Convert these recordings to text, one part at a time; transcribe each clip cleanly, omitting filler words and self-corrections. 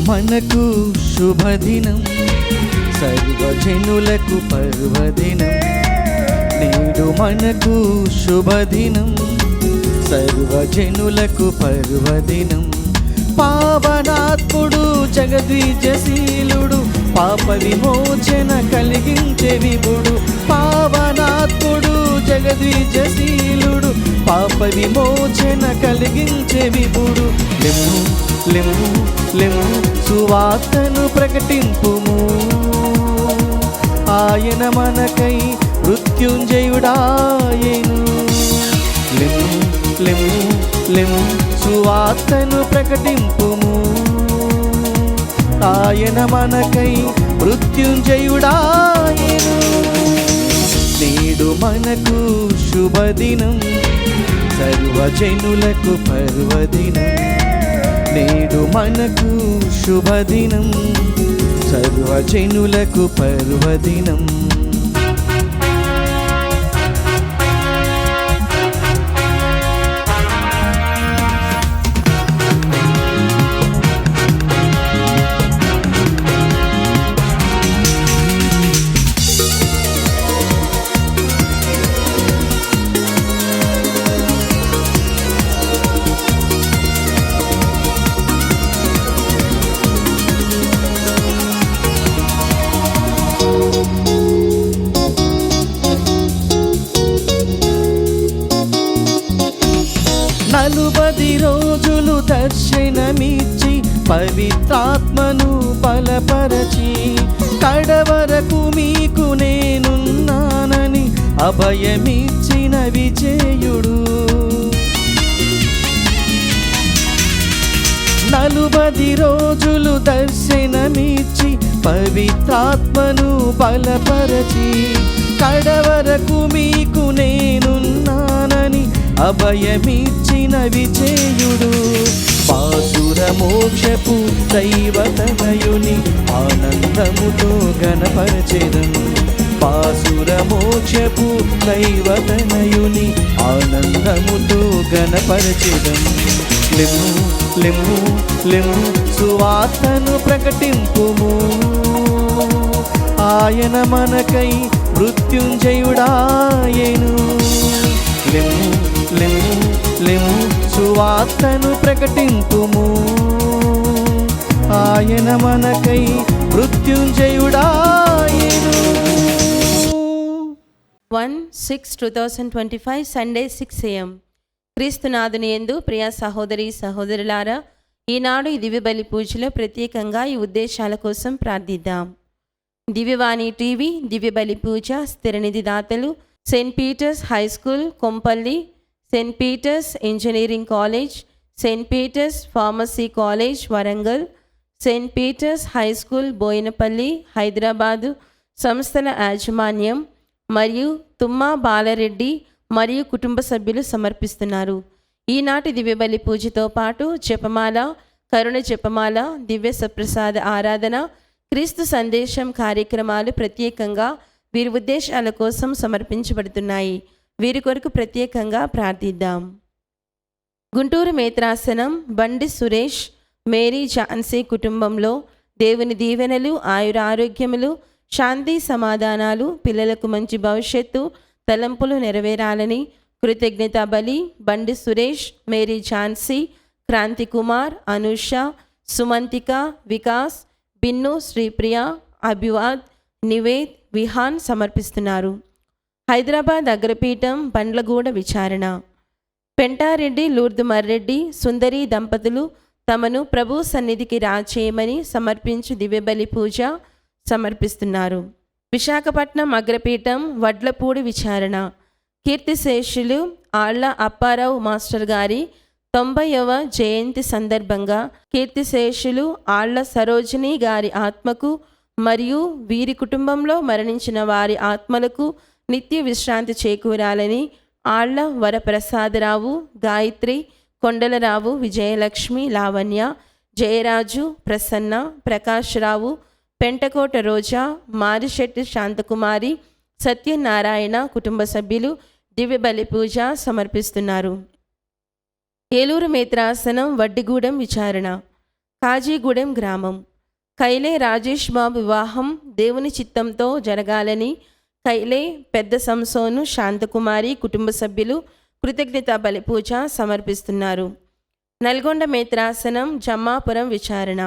మనకు శుభదినం, సర్వజనులకు పర్వదినం. నేడు మనకు శుభదినం, సర్వజనులకు పర్వదినం. పావనాత్ముడు జగద్విజశీలుడు, పాప విమోచన కలిగించే విభుడు. పావనాత్ముడు జగద్విజశీలుడు, పాప విమోచన కలిగించే విభుడు. లెమ్ము లెమ్ము లెమ్ము సువార్తను ప్రకటింపుము, ఆయన మనకై మృత్యుంజయుడాయెను. లెమ్ము లెమ్ము లెమ్ము సువార్తను ప్రకటింపుము, ఆయన మనకై మృత్యుంజయుడాయెను. నేడు మనకు శుభదినం, సర్వజనులకు పర్వదినం. నేడు మనకు శుభదినం, సర్వజనులకు పర్వదినం. నలుబది రోజులు దర్శనమిచ్చి పవిత్రాత్మను బలపరచి, కడవరకు మీకు నేనున్నానని అభయమిచ్చిన విజయుడు. నలుబది రోజులు దర్శనమిచ్చి పవిత్రాత్మను బలపరచి, కడవరకు మీకు నేనున్నానని అభయమిచ్చిన విజయుడు. పాసుర మోక్షపు దైవతనయుని ఆనందముతో గణపరచెదను. పాసుర మోక్షపు దైవతనయుని ఆనందముతో గణపరచెదను. లెమ్ము లెమ్ము లెమ్ము సువార్తను ప్రకటింపుము, ఆయన మనకై మృత్యుంజయుడాయెను. లెమ్ము లెమ్ము లెమ్ము సువార్తను ప్రకటింపుము, ఆయన మనకై మృత్యుంజయుడాయెను. 1/6/2025 సండే 6 AM. క్రీస్తునాథుని యందు ప్రియ సహోదరి సహోదరులారా, ఈనాడు ఈ దివ్య బలి పూజలో ప్రత్యేకంగా ఈ ఉద్దేశాల కోసం ప్రార్థిద్దాం. దివ్యవాణి టీవీ దివ్య బలి పూజ స్థిరనిధి దాతలు Saint Peter's high school Kompally, Saint Peter's engineering college, Saint Peter's pharmacy college Warangal, Saint Peter's high school Boinpally Hyderabad సంస్థల యాజమాన్యం మరియు తుమ్మా బాలరెడ్డి మరియు కుటుంబ సభ్యులు సమర్పిస్తున్నారు. ఈనాటి దివ్యబలి పూజతో పాటు జపమాల, కరుణ జపమాల, దివ్య సప్రసాద ఆరాధన, క్రీస్తు సందేశం కార్యక్రమాలు ప్రత్యేకంగా వీరి ఉద్దేశాల కోసం సమర్పించబడుతున్నాయి. వీరి కొరకు ప్రత్యేకంగా ప్రార్థిద్దాం. గుంటూరు మేత్రాసనం బండి సురేష్, మేరీ ఝాన్సీ కుటుంబంలో దేవుని దీవెనలు, ఆయురారోగ్యములు, శాంతి సమాధానాలు, పిల్లలకు మంచి భవిష్యత్తు, తలంపులు నెరవేరాలని కృతజ్ఞత బలి బండి సురేష్, మేరీ ఝాన్సీ, క్రాంతి కుమార్, అనుష, సుమంతిక, వికాస్, బిన్ను, శ్రీప్రియ, అభివాద్, నివేద్, విహాన్ సమర్పిస్తున్నారు. హైదరాబాద్ అగ్రపీఠం బండ్లగూడ విచారణ పెంటారెడ్డి, లూర్దు మర్రెడ్డి, సుందరి దంపతులు తమను ప్రభు సన్నిధికి రాచేయమని సమర్పించు దివ్యబలి పూజ సమర్పిస్తున్నారు. విశాఖపట్నం అగ్రపీఠం వడ్లపూడి విచారణ కీర్తిశేషులు ఆళ్ల అప్పారావు మాస్టర్ గారి 90వ జయంతి సందర్భంగా కీర్తిశేషులు ఆళ్ల సరోజిని గారి ఆత్మకు మరియు వీరి కుటుంబంలో మరణించిన వారి ఆత్మలకు నిత్య విశ్రాంతి చేకూరాలని ఆళ్ల వరప్రసాదరావు, గాయత్రి, కొండలరావు, విజయలక్ష్మి, లావణ్య, జయరాజు, ప్రసన్న, ప్రకాశ్రావు, పెంటకోట రోజా, మారిశెట్టి శాంతకుమారి, సత్యనారాయణ కుటుంబ సభ్యులు దివ్య బలి పూజ సమర్పిస్తున్నారు. ఏలూరు మేత్రాసనం వడ్డిగూడెం విచారణ కాజీగూడెం గ్రామం. కైలే రాజేష్ బాబు వివాహం దేవుని చిత్తంతో జరగాలని కైలే పెద్ద సంసోను శాంతకుమారి కుటుంబ సభ్యులు కృతజ్ఞత బలిపూజ సమర్పిస్తున్నారు. నల్గొండ మేత్రాసనం జమ్మాపురం విచారణ.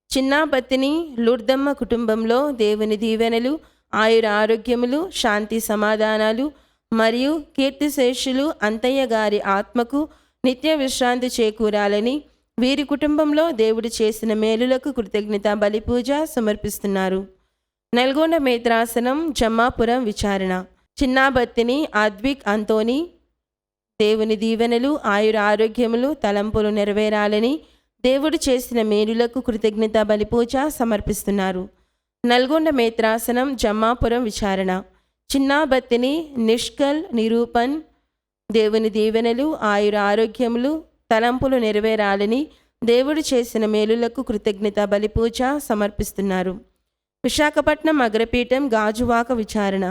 చిన్నాబత్తిని లూర్దమ్మ కుటుంబంలో దేవుని దీవెనలు, ఆయుర ఆరోగ్యములు, శాంతి సమాధానాలు మరియు కీర్తిశేషులు అంతయ్య గారి ఆత్మకు నిత్య విశ్రాంతి చేకూరాలని వీరి కుటుంబంలో దేవుడు చేసిన మేలులకు కృతజ్ఞత బలిపూజ సమర్పిస్తున్నారు. నల్గొండ మేత్రాసనం జమ్మాపురం విచారణ. చిన్నాబత్తిని అద్విక్ అంతోని దేవుని దీవెనలు, ఆయుర ఆరోగ్యములు, తలంపులు నెరవేరాలని దేవుడు చేసిన మేలులకు కృతజ్ఞత బలిపూజ సమర్పిస్తున్నారు. నల్గొండ మేత్రాసనం జమ్మాపురం విచారణ. చిన్నాబత్తిని నిష్కల్ నిరూపణ్ దేవుని దీవెనలు, ఆయుర ఆరోగ్యములు, తలంపులు నెరవేరాలని దేవుడు చేసిన మేలులకు కృతజ్ఞత బలిపూజ సమర్పిస్తున్నారు. విశాఖపట్నం అగ్రపీఠం గాజువాక విచారణ.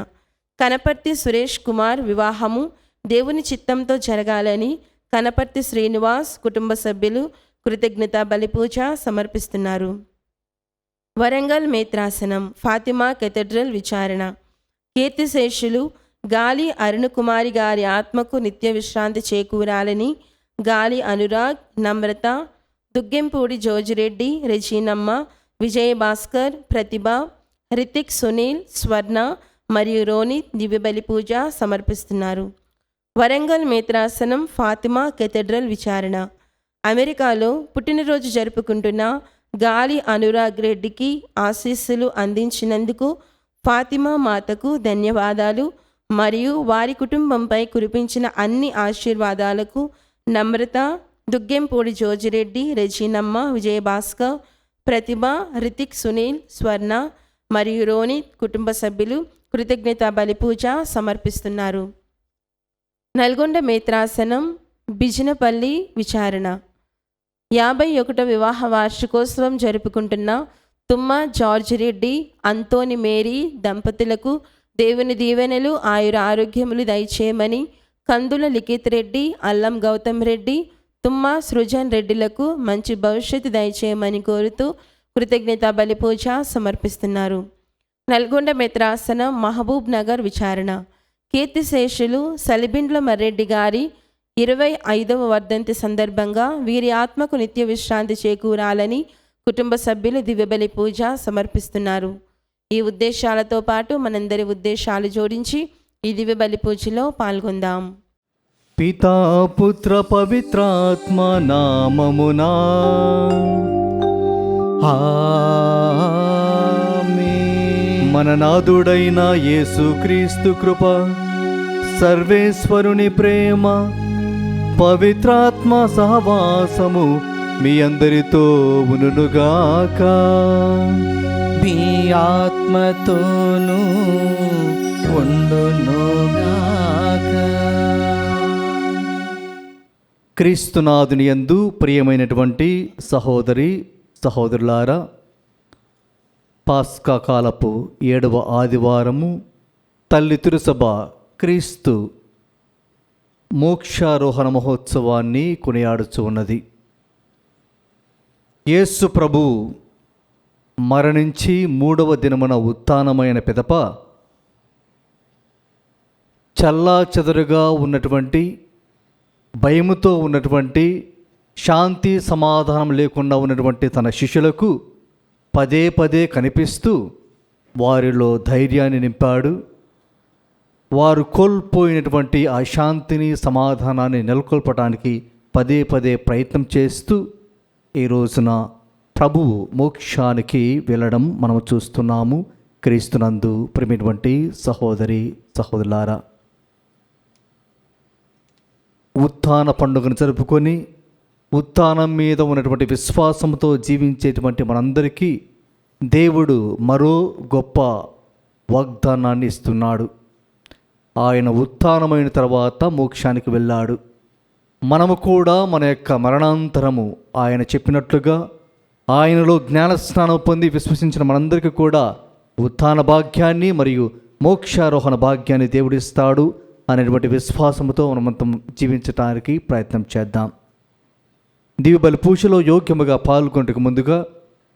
కనపర్తి సురేష్ కుమార్ వివాహము దేవుని చిత్తంతో జరగాలని కనపర్తి శ్రీనివాస్ కుటుంబ సభ్యులు కృతజ్ఞత బలిపూజ సమర్పిస్తున్నారు. వరంగల్ మేత్రాసనం ఫాతిమా కెథడ్రల్ విచారణ. కీర్తిశేషులు గాలి అరుణకుమారి గారి ఆత్మకు నిత్య విశ్రాంతి చేకూరాలని గాలి అనురాగ్, నమ్రత, దుగ్గెంపూడి జోజిరెడ్డి, రెజీనమ్మ, విజయభాస్కర్, ప్రతిభ, రితిక్, సునీల్, స్వర్ణ మరియు రోనిత్ దివ్యబలి పూజ సమర్పిస్తున్నారు. వరంగల్ మేత్రాసనం ఫాతిమా కెథడ్రల్ విచారణ. అమెరికాలో పుట్టినరోజు జరుపుకుంటున్న గాలి అనురాగ్ రెడ్డికి ఆశీస్సులు అందించినందుకు ఫాతిమా మాతకు ధన్యవాదాలు మరియు వారి కుటుంబంపై కురిపించిన అన్ని ఆశీర్వాదాలకు నమ్రత, దుగ్గెంపూడి జోజిరెడ్డి, రెజీనమ్మ, విజయభాస్కర్, ప్రతిభ, రితిక్, సునీల్, స్వర్ణ మరియు రోనిత్ కుటుంబ సభ్యులు కృతజ్ఞత బలిపూజ సమర్పిస్తున్నారు. నల్గొండ మేత్రాసనం బిజినపల్లి విచారణ. 51వ వివాహ వార్షికోత్సవం జరుపుకుంటున్న తుమ్మ జార్జ్ రెడ్డి, అంతోని మేరీ దంపతులకు దేవుని దీవెనలు, ఆయుర ఆరోగ్యములు దయచేయమని కందుల లిఖిత్ రెడ్డి, అల్లం గౌతమ్ రెడ్డి, తుమ్మ సృజన్ రెడ్డిలకు మంచి భవిష్యత్తు దయచేయమని కోరుతూ కృతజ్ఞత బలిపూజ సమర్పిస్తున్నారు. నల్గొండ మెత్రాసనం మహబూబ్ నగర్ విచారణ. కీర్తిశేషులు సలిబిండ్ల మర్రెడ్డి గారి 25వ వర్ధంతి సందర్భంగా వీరి ఆత్మకు నిత్య విశ్రాంతి చేకూరాలని కుటుంబ సభ్యులు దివ్యబలి పూజ సమర్పిస్తున్నారు. ఈ ఉద్దేశాలతో పాటు మనందరి ఉద్దేశాలు జోడించి ఈ దివ్యబలి పూజలో పాల్గొందాం. పితా పుత్ర పవిత్రాత్మ నామమునా ఆమేన్. మన నాథుడైన యేసుక్రీస్తు కృప, సర్వేశ్వరుని ప్రేమ, పవిత్రాత్మ సహవాసము మీ అందరితో ఉనుగాక. మీ ఆత్మతోనూ ఉండునుగాక. క్రీస్తునాథుని యందు ప్రియమైనటువంటి సహోదరి సహోదరులారా, పాస్కా కాలపు 7వ ఆదివారము తల్లి తిరుసభ క్రీస్తు మోక్షారోహణ మహోత్సవాన్ని కొనియాడుచు ఉన్నది. యేసు ప్రభు మరణించి 3వ దినమున ఉత్థానమైన పిదప చల్లాచెదరుగా ఉన్నటువంటి, భయముతో ఉన్నటువంటి, శాంతి సమాధానం లేకుండా ఉన్నటువంటి తన శిష్యులకు పదే పదే కనిపిస్తూ వారిలో ధైర్యాన్ని నింపాడు. వారు కోల్పోయినటువంటి ఆ శాంతిని సమాధానాన్ని నెలకొల్పడానికి పదే పదే ప్రయత్నం చేస్తూ ఈ రోజున ప్రభువు మోక్షానికి వెళ్ళడం మనం చూస్తున్నాము. క్రీస్తునందు ప్రియమైనటువంటి సహోదరి సహోదరులారా, ఉత్థాన పండుగను జరుపుకొని ఉత్థానం మీద ఉన్నటువంటి విశ్వాసంతో జీవించేటువంటి మనందరికీ దేవుడు మరో గొప్ప వాగ్దానాన్ని ఇస్తున్నాడు. ఆయన ఉత్థానమైన తర్వాత మోక్షానికి వెళ్ళాడు. మనము కూడా మన యొక్క మరణాంతరము ఆయన చెప్పినట్లుగా ఆయనలో జ్ఞానస్నానం పొంది విశ్వసించిన మనందరికీ కూడా ఉత్థాన భాగ్యాన్ని మరియు మోక్షారోహణ భాగ్యాన్ని దేవుడిస్తాడు అనేటువంటి విశ్వాసంతో మనమంతా జీవించడానికి ప్రయత్నం చేద్దాం. దివ్య బలి పూజలో యోగ్యముగా పాల్గొనటకు ముందుగా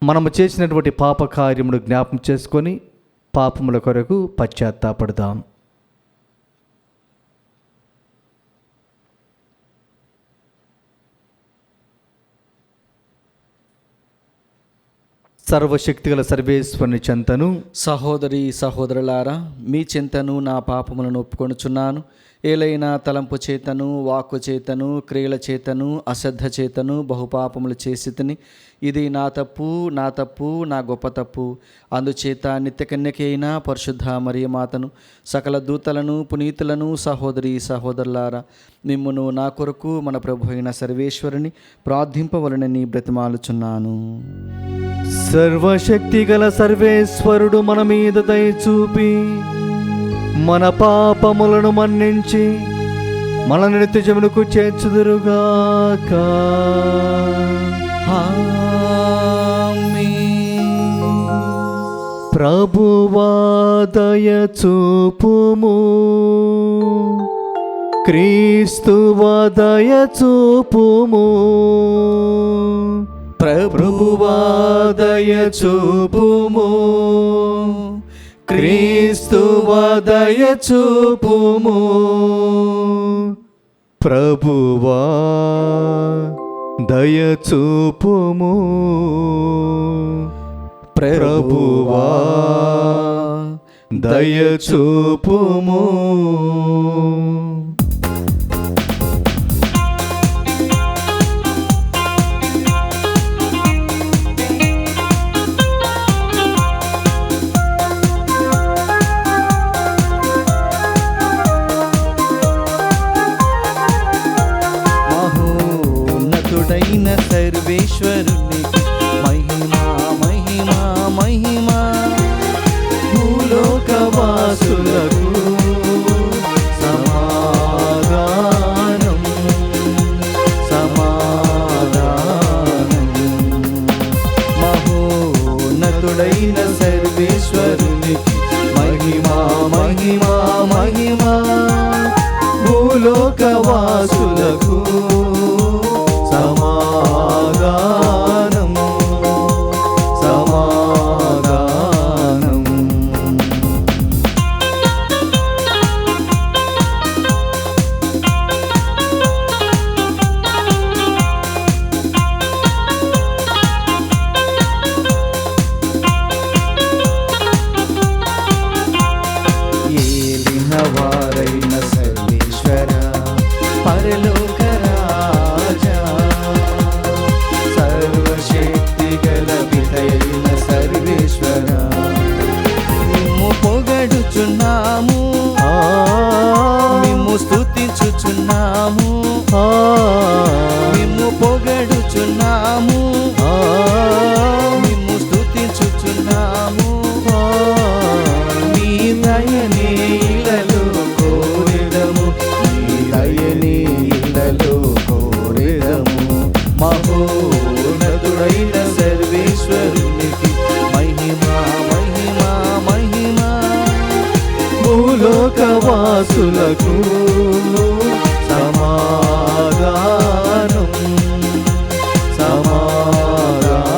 మనము చేసినటువంటి పాప కార్యమును జ్ఞాపం చేసుకొని పాపముల కొరకు పశ్చాత్తాపడదాం. సర్వశక్తిగల సర్వేశ్వరుని చెంతను సహోదరి సహోదరులారా, మీ చింతను నా పాపములను ఒప్పుకొనుచున్నాను. ఏలైనా తలంపు చేతను, వాక్కు చేతను, క్రియల చేతను, అశ్రద్ధ చేతను బహుపాపములు చేసి తిని, ఇది నా తప్పు, నా గొప్ప తప్పు. అందుచేత నిత్యకన్యకి అయిన పరిశుద్ధ మరియమాతను, సకల దూతలను, పునీతులను, సహోదరి సహోదరులారా, మిమ్మును నా కొరకు మన ప్రభు అయిన సర్వేశ్వరుని ప్రార్థింపవలనని బ్రతిమాలుచున్నాను. సర్వశక్తి గల సర్వేశ్వరుడు మన మీద దయ చూపి మన పాపములను మన్నించి మన నిత్యజమునకు చేర్చుదురుగాక. ప్రభువా దయ చూపుము, క్రీస్తువా దయ చూపుము, ప్రభువా దయ చూపుము, క్రీస్తువా దయ చూపుము, ప్రభువా దయ చూపుము, ప్రభువా దయ చూపుము. మహోన్నతుడైన సర్వేశ్వరునికి మహిమా మహిమా మహిమా. భూలోకవాసులకు సమాధానం సమాధానం. మహోన్నతుడైన సర్వేశ్వరునికి మహిమా మహిమా మహిమా. భూలోకవాసులకు సమాధానం సమాధానం. ఏలిన వారైన సర్వేశ్వర, పరలోక రాజా, సర్వశక్తి గల పితయైన సర్వేశ్వర, మిమ్ము పొగడుచున్నాము, మిమ్ము స్తుతించుచున్నాము, మిమ్ము పొగడుచున్నాము, మిమ్ము స్తుతించుచున్నాము. మీ దయనే ఇలలో కోరెదము, మీ దయనే ఇలలో కోరెదము. మహోన్నతుడైన సర్వేశ్వరునికి మహిమా మహిమా మహిమా. భూలోకవాసులకు సమాధానం సమాధానం.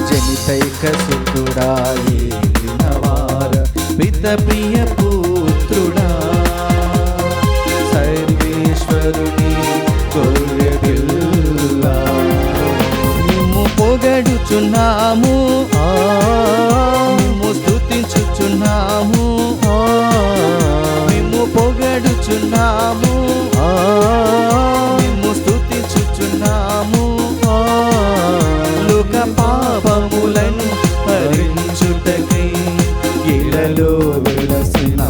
జనితైక సుతుడా, ఏలినవార, పిత ప్రియ పుత్రుడా, సర్వేశ్వరుని గొర్రె పిల్ల, మిమ్ము పొగడుచున్నాము, మిమ్ము స్తుతించుచున్నాము, మిమ్ము పొగడుచున్నాము, మిమ్ము స్తుతించుచున్నాము. లోక పాపములను హరించుటకై ఇలలో వెలసిన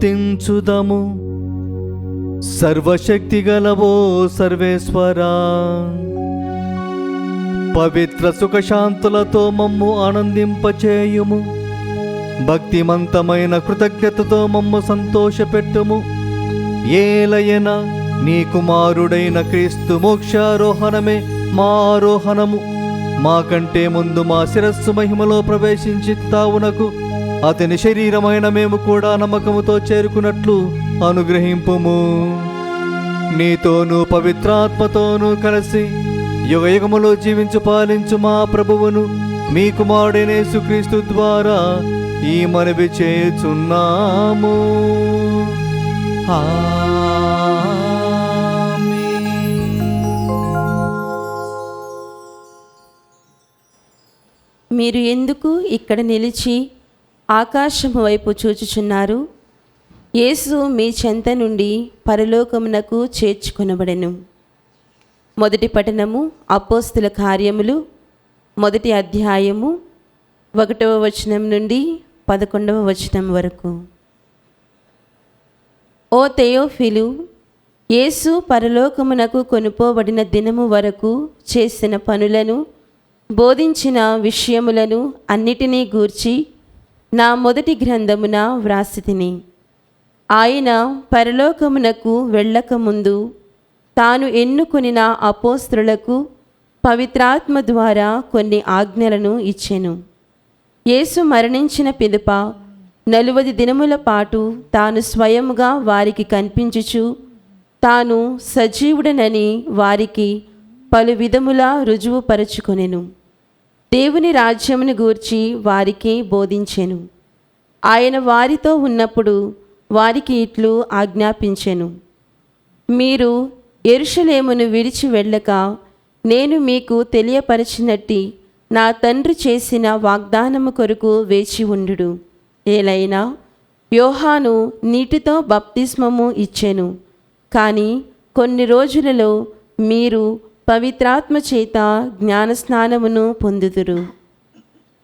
స్తుతించుదము. సర్వశక్తి గలవో సర్వేశ్వరా, పవిత్ర సుఖశాంతులతో మమ్ము ఆనందింపచేయుము. భక్తిమంతమైన కృతజ్ఞతతో మమ్ము సంతోషపెట్టుము. ఏలయన నీ కుమారుడైన క్రీస్తు మోక్షారోహణమే మా ఆరోహణము. మాకంటే ముందు మా శిరస్సు మహిమలో ప్రవేశించి తావునకు అతని శరీరమైన మేము కూడా నమ్మకముతో చేరుకున్నట్లు అనుగ్రహింపుము. నీతోనూ పవిత్రాత్మతోనూ కలిసి యుగయుగములో జీవించు పాలించు మా ప్రభువును మీ కుమారుడైన యేసుక్రీస్తు ద్వారా ఈ మనవి చేయుచున్నాము. మీరు ఎందుకు ఇక్కడ నిలిచి ఆకాశము వైపు చూచుచున్నారు? యేసు మీ చెంత నుండి పరలోకమునకు చేర్చుకొనబడెను. మొదటి పఠనము అపోస్తుల కార్యములు 1వ అధ్యాయము 1వ వచనం నుండి 11వ వచనం వరకు. ఓ తెయోఫిలు, యేసు పరలోకమునకు కొనుపోబడిన దినము వరకు చేసిన పనులను, బోధించిన విషయములను అన్నిటినీ గూర్చి నా మొదటి గ్రంథమున వ్రాసితిని. ఆయన పరలోకమునకు వెళ్ళకముందు తాను ఎన్నుకొనిన అపోస్తలులకు పవిత్రాత్మ ద్వారా కొన్ని ఆజ్ఞలను ఇచ్చెను. యేసు మరణించిన పిదప 40 దినముల పాటు తాను స్వయముగా వారికి కనిపించుచు తాను సజీవుడనని వారికి పలు విధములా రుజువుపరచుకొనెను. దేవుని రాజ్యమును గూర్చి వారికి బోధించెను. ఆయన వారితో ఉన్నప్పుడు వారికి ఇట్లు ఆజ్ఞాపించెను: మీరు యెరూషలేమును విడిచి వెళ్ళక నేను మీకు తెలియపరచినట్టి నా తండ్రి చేసిన వాగ్దానము కొరకు వేచి ఉండుడు. ఏలైనా యోహాను నీటితో బప్తిస్మము ఇచ్చెను, కానీ కొన్ని రోజులలో మీరు పవిత్రాత్మ చేత జ్ఞానస్నానమును పొందుదురు.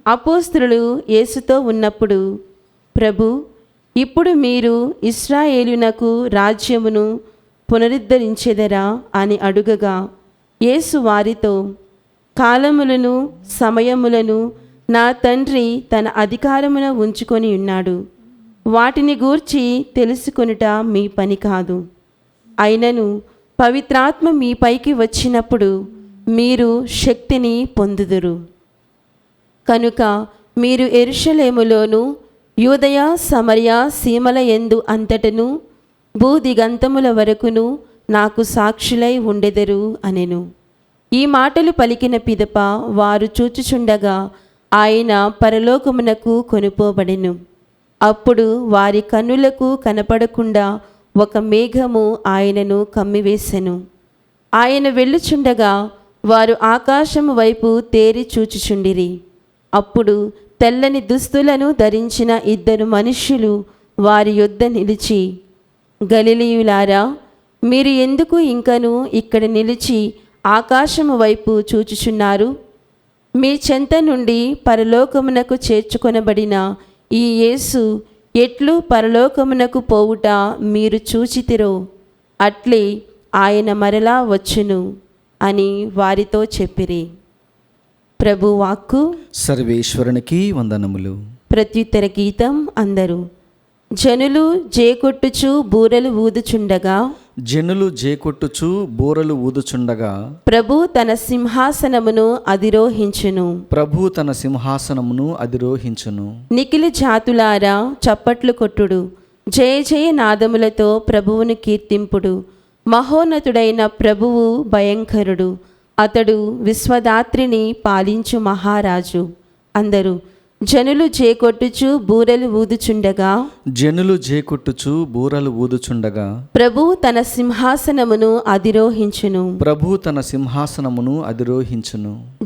అపోస్తలులు యేసుతో ఉన్నప్పుడు, ప్రభు, ఇప్పుడు మీరు ఇశ్రాయేలునకు రాజ్యమును పునరుద్ధరించెదరా అని అడుగగా, యేసు వారితో, కాలములను సమయములను నా తండ్రి తన అధికారమున ఉంచుకొని ఉన్నాడు. వాటిని గూర్చి తెలుసుకొనుట మీ పని కాదు. అయినను పవిత్రాత్మ మీపైకి వచ్చినప్పుడు మీరు శక్తిని పొందుదురు. కనుక మీరు యెరూషలేములోను యూదయ సమరయ సీమల యందు అంతటను భూదిగంతముల వరకును నాకు సాక్షులై ఉండెదరు అనెను. ఈ మాటలు పలికిన పిదప వారు చూచుచుండగా ఆయన పరలోకమునకు కొనుపోబడెను. అప్పుడు వారి కన్నులకు కనపడకుండా ఒక మేఘము ఆయనను కమ్మివేసెను. ఆయన వెళ్ళుచుండగా వారు ఆకాశము వైపు తేరి చూచుచుండిరి. అప్పుడు తెల్లని దుస్తులను ధరించిన 2 మనుష్యులు వారి యొద్ద నిలిచి, గలిలయులారా, మీరు ఎందుకు ఇంకను ఇక్కడ నిలిచి ఆకాశము వైపు చూచుచున్నారు? మీ చెంత నుండి పరలోకమునకు చేర్చుకొనబడిన ఈ యేసు ఎట్లు పరలోకమునకు పోవుట మీరు చూచితిరో, అట్లే ఆయన మరలా వచ్చును అని వారితో చెప్పిరి. ప్రభు వాక్కు. సర్వేశ్వరునికి వందనములు. ప్రత్యుత్తర గీతం అందరూ. జనులు జేకొట్టుచు బూరలు ఊదుచుండగా ప్రభు తన సింహాసనమును అధిరోహించును. నిఖిల జాతులారా చప్పట్లు కొట్టుడు, జయ జయ నాదములతో ప్రభువును కీర్తింపుడు. మహోన్నతుడైన ప్రభువు భయంకరుడు, అతడు విశ్వదాత్రిని పాలించు మహారాజు. అందరూ. జనులు జేకొట్టుచు బూరలు ఊదుచుండగా ప్రభువు తన సింహాసనమును అధిరోహించును.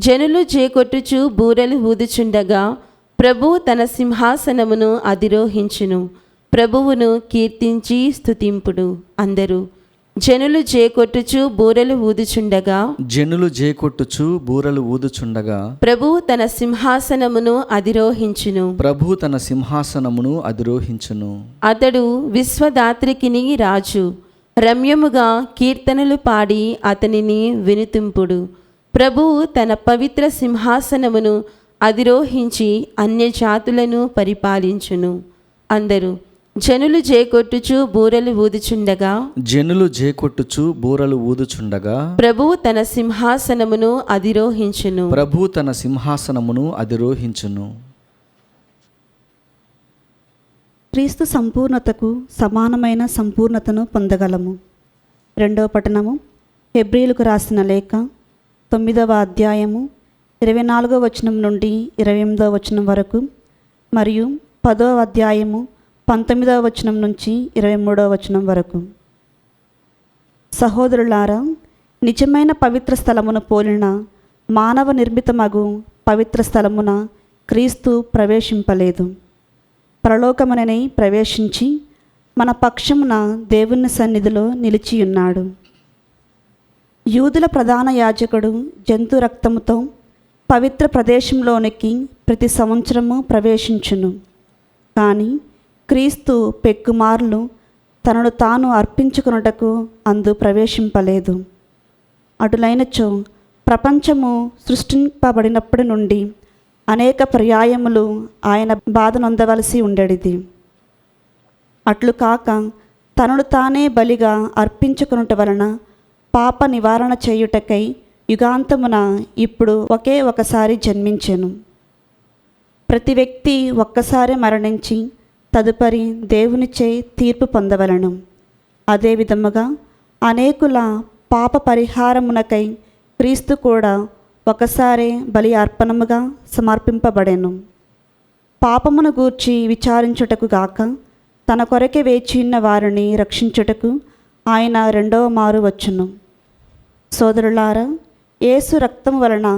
జనులు జేకొట్టుచు బూరలు ఊదుచుండగా ప్రభువు తన సింహాసనమును అధిరోహించును. ప్రభువును కీర్తించి స్తుతింపుడు. అందరూ. జనులు జేకొట్టుచు బూరలు ఊదుచుండగా జనులు జేకొట్టుచు బూరలు ఊదుచుండగా ప్రభువు తన సింహాసనమును అధిరోహించును. ప్రభు తన సింహాసనమును అధిరోహించును. అతడు విశ్వదాత్రికిని రాజు. రమ్యముగా కీర్తనలు పాడి అతనిని వినుతింపుడు. ప్రభువు తన పవిత్ర సింహాసనమును అధిరోహించి అన్యజాతులను పరిపాలించును. అందరూ జనులు జేకొట్టుచు బూరలు ఊదుచుండగా జనులు జేకొట్టుచు బూరలు ఊదుచుండగా ప్రభువు తన సింహాసనమును అధిరోహించును. ప్రభు తన సింహాసనమును అధిరోహించును. క్రీస్తు సంపూర్ణతకు సమానమైన సంపూర్ణతను పొందగలము. రెండవ పట్టణము హెబ్రీయులకు రాసిన లేఖ 9వ అధ్యాయము 24వ వచనం నుండి 28వ వచనం వరకు మరియు 10వ అధ్యాయము 19వ వచనం నుంచి 23వ వచనం వరకు. సహోదరులారా, నిజమైన పవిత్ర స్థలమును పోలిన మానవ నిర్మితమగు పవిత్ర స్థలమున క్రీస్తు ప్రవేశింపలేదు. పరలోకమునని ప్రవేశించి మన పక్షమున దేవుని సన్నిధిలో నిలిచియున్నాడు. యూదుల ప్రధాన యాజకుడు జంతు రక్తముతో పవిత్ర ప్రదేశంలోనికి ప్రతి సంవత్సరము ప్రవేశించును. కానీ క్రీస్తు పెక్కుమార్లు తనను తాను అర్పించుకొనుటకు అందు ప్రవేశింపలేదు. అటులైనచో ప్రపంచము సృష్టింపబడినప్పటి నుండి అనేక పర్యాయములు ఆయన బాధ నొందవలసి ఉండేది. అట్లు కాక తనను తానే బలిగా అర్పించుకొనుట వలన పాప నివారణ చేయుటకై యుగాంతమున ఇప్పుడు ఒకే ఒకసారి జన్మించెను. ప్రతి వ్యక్తి ఒక్కసారి మరణించి తదుపరి దేవునిచే తీర్పు పొందవలను. అదేవిధముగా అనేకుల పాప పరిహారమునకై క్రీస్తు కూడా ఒకసారే బలి అర్పణముగా సమర్పింపబడెను. పాపమును గూర్చి విచారించుటకు గాక తన కొరకే వేచియున్న వారిని రక్షించుటకు ఆయన రెండవ మారు వచ్చును. సోదరులారా, యేసు రక్తము వలన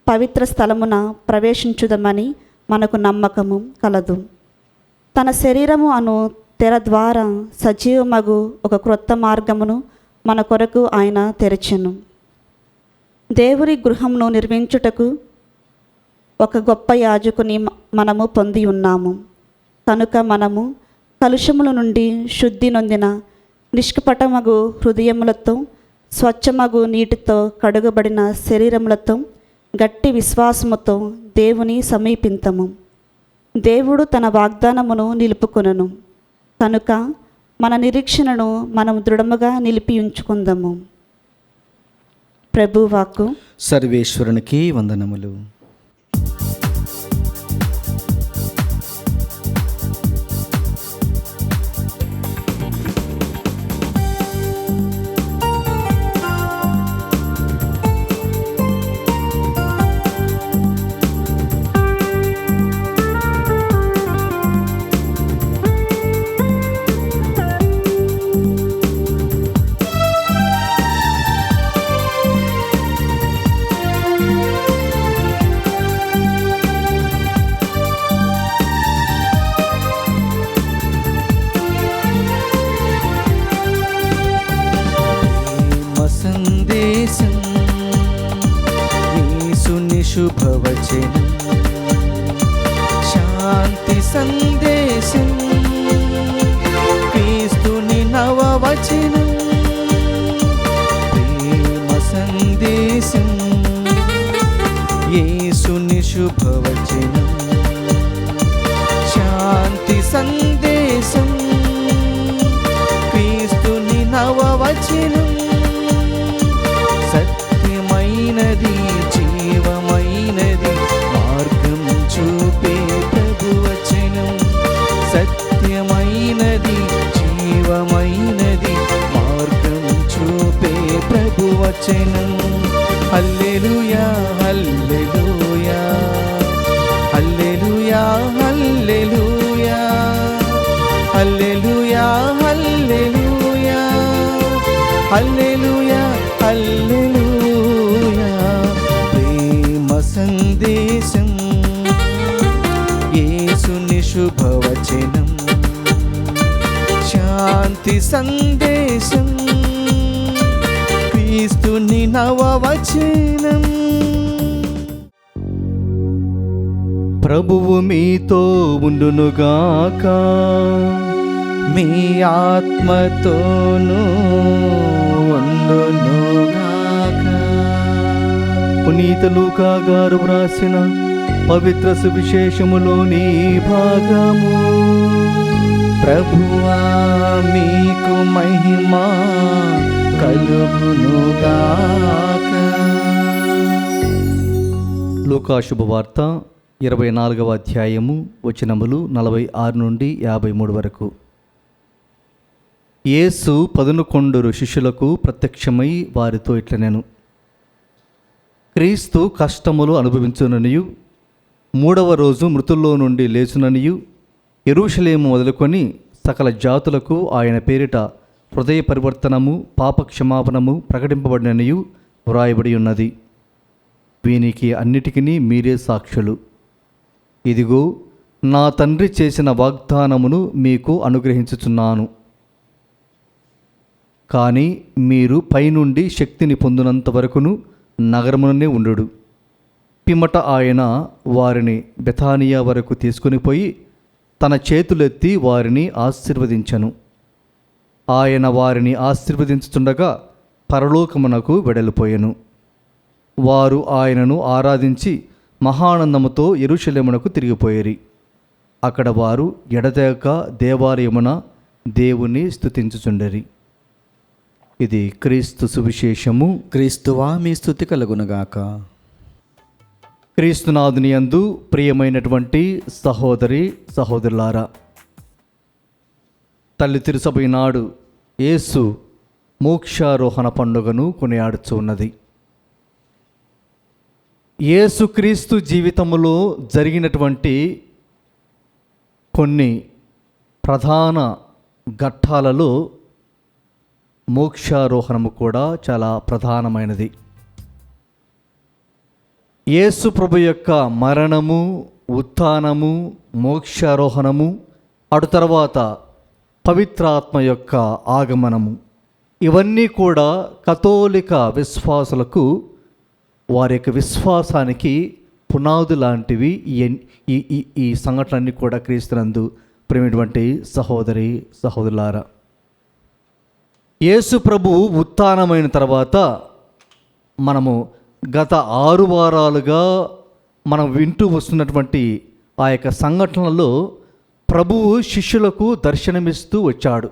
పవిత్ర స్థలమున ప్రవేశించుదమని మనకు నమ్మకము కలదు. తన శరీరము అను తెర ద్వారా సజీవమగు ఒక క్రొత్త మార్గమును మన కొరకు ఆయన తెరచెను. దేవుని గృహమును నిర్మించుటకు ఒక గొప్ప యాజకుని మనము పొంది ఉన్నాము. కనుక మనము కలుషముల నుండి శుద్ధి నొందిన నిష్కపటమగు హృదయములతో స్వచ్ఛమగు నీటితో కడుగబడిన శరీరములతో గట్టి విశ్వాసముతో దేవుని సమీపింతము. దేవుడు తన వాగ్దానమును నిలుపుకొనును. కనుక మన నిరీక్షణను మనం దృఢముగా నిలిపి ఉంచుకుందాము. ప్రభువాక్కు. సర్వేశ్వరునికి వందనములు. శుభవచనం శాంతి సందేశం క్రీస్తుని నవవచనం ప్రేమ సందేశం యేసుని శుభవచనం శాంతి సందేశం క్రీస్తుని నవవచనం సత్యమైనది జీవమైనది మార్గం చూపే ప్రభువచనం సత్యమైనది జీవమైనది మార్గం చూపే ప్రభువచనం హల్లెలూయా హల్లెలూయా హల్లెలూయా హల్లెలూయా హల్లెలూయా హల్లెలూయా హల్లెలూయా హల్లెలూయా ప్రేమ సందేశం యేసుని శుభవచనం శాంతి సందేశం దేవుని నవవచనం. ప్రభువు మీతో ఉండునుగాక. మీ ఆత్మతోనూ ఉండునుగాక. పునీత లూకా గారు వ్రాసిన పవిత్ర సువిశేషములోని భాగము. ప్రభువా మీకు మహిమ కలుగునుగాక. లూకా శుభవార్త 24వ అధ్యాయము వచనములు 46 నుండి 53 వరకు. యేసు 11 శిష్యులకు ప్రత్యక్షమై వారితో ఇట్లనెను. క్రీస్తు కష్టములు అనుభవించుననియు 3వ రోజు మృతుల్లో నుండి లేచుననియు యెరూషలేము మొదలుకొని సకల జాతులకు ఆయన పేరిట హృదయ పరివర్తనము పాపక్షమాపణము ప్రకటింపబడిననియు వ్రాయబడి ఉన్నది. వీనికి అన్నిటికీ మీరే సాక్షులు. ఇదిగో నా తండ్రి చేసిన వాగ్దానమును మీకు అనుగ్రహించుచున్నాను. కానీ మీరు పైనుండి శక్తిని పొందినంత వరకును నగరముననే ఉండుడు. పిమ్మట ఆయన వారిని బెతానియా వరకు తీసుకుని పోయి తన చేతులెత్తి వారిని ఆశీర్వదించెను. ఆయన వారిని ఆశీర్వదించుచుండగా పరలోకమునకు వెడలిపోయెను. వారు ఆయనను ఆరాధించి మహానందముతో యెరూషలేమునకు తిరిగిపోయిరి. అక్కడ వారు ఎడతెగక దేవాలయమున దేవుని స్తుతించుచుండిరి. ఇది క్రీస్తు సువిశేషము. క్రీస్తువా మీ స్తుతి కలుగునుగాక. క్రీస్తునాథుని యందు ప్రియమైనటువంటి సహోదరి సహోదరులారా, తల్లి తిరుసభ నాడు యేసు మోక్షారోహణ పండుగను కొనియాడుచు ఉన్నది. యేసుక్రీస్తు జీవితంలో జరిగినటువంటి కొన్ని ప్రధాన ఘట్టాలలో మోక్షారోహణము కూడా చాలా ప్రధానమైనది. యేసు ప్రభు యొక్క మరణము, ఉత్థానము, మోక్షారోహణము, అటు తర్వాత పవిత్రాత్మ యొక్క ఆగమనము, ఇవన్నీ కూడా కథోలిక విశ్వాసులకు వారి యొక్క విశ్వాసానికి పునాదు లాంటివి. ఈ సంఘటనలన్నీ కూడా క్రీస్తునందు ప్రేమైనటువంటి సహోదరి సహోదరులారా, యేసు ప్రభు ఉత్థానమైన తర్వాత మనము గత 6 వారాలుగా మనం వింటూ వస్తున్నటువంటి ఆ యొక్క సంఘటనలో ప్రభువు శిష్యులకు దర్శనమిస్తూ వచ్చాడు.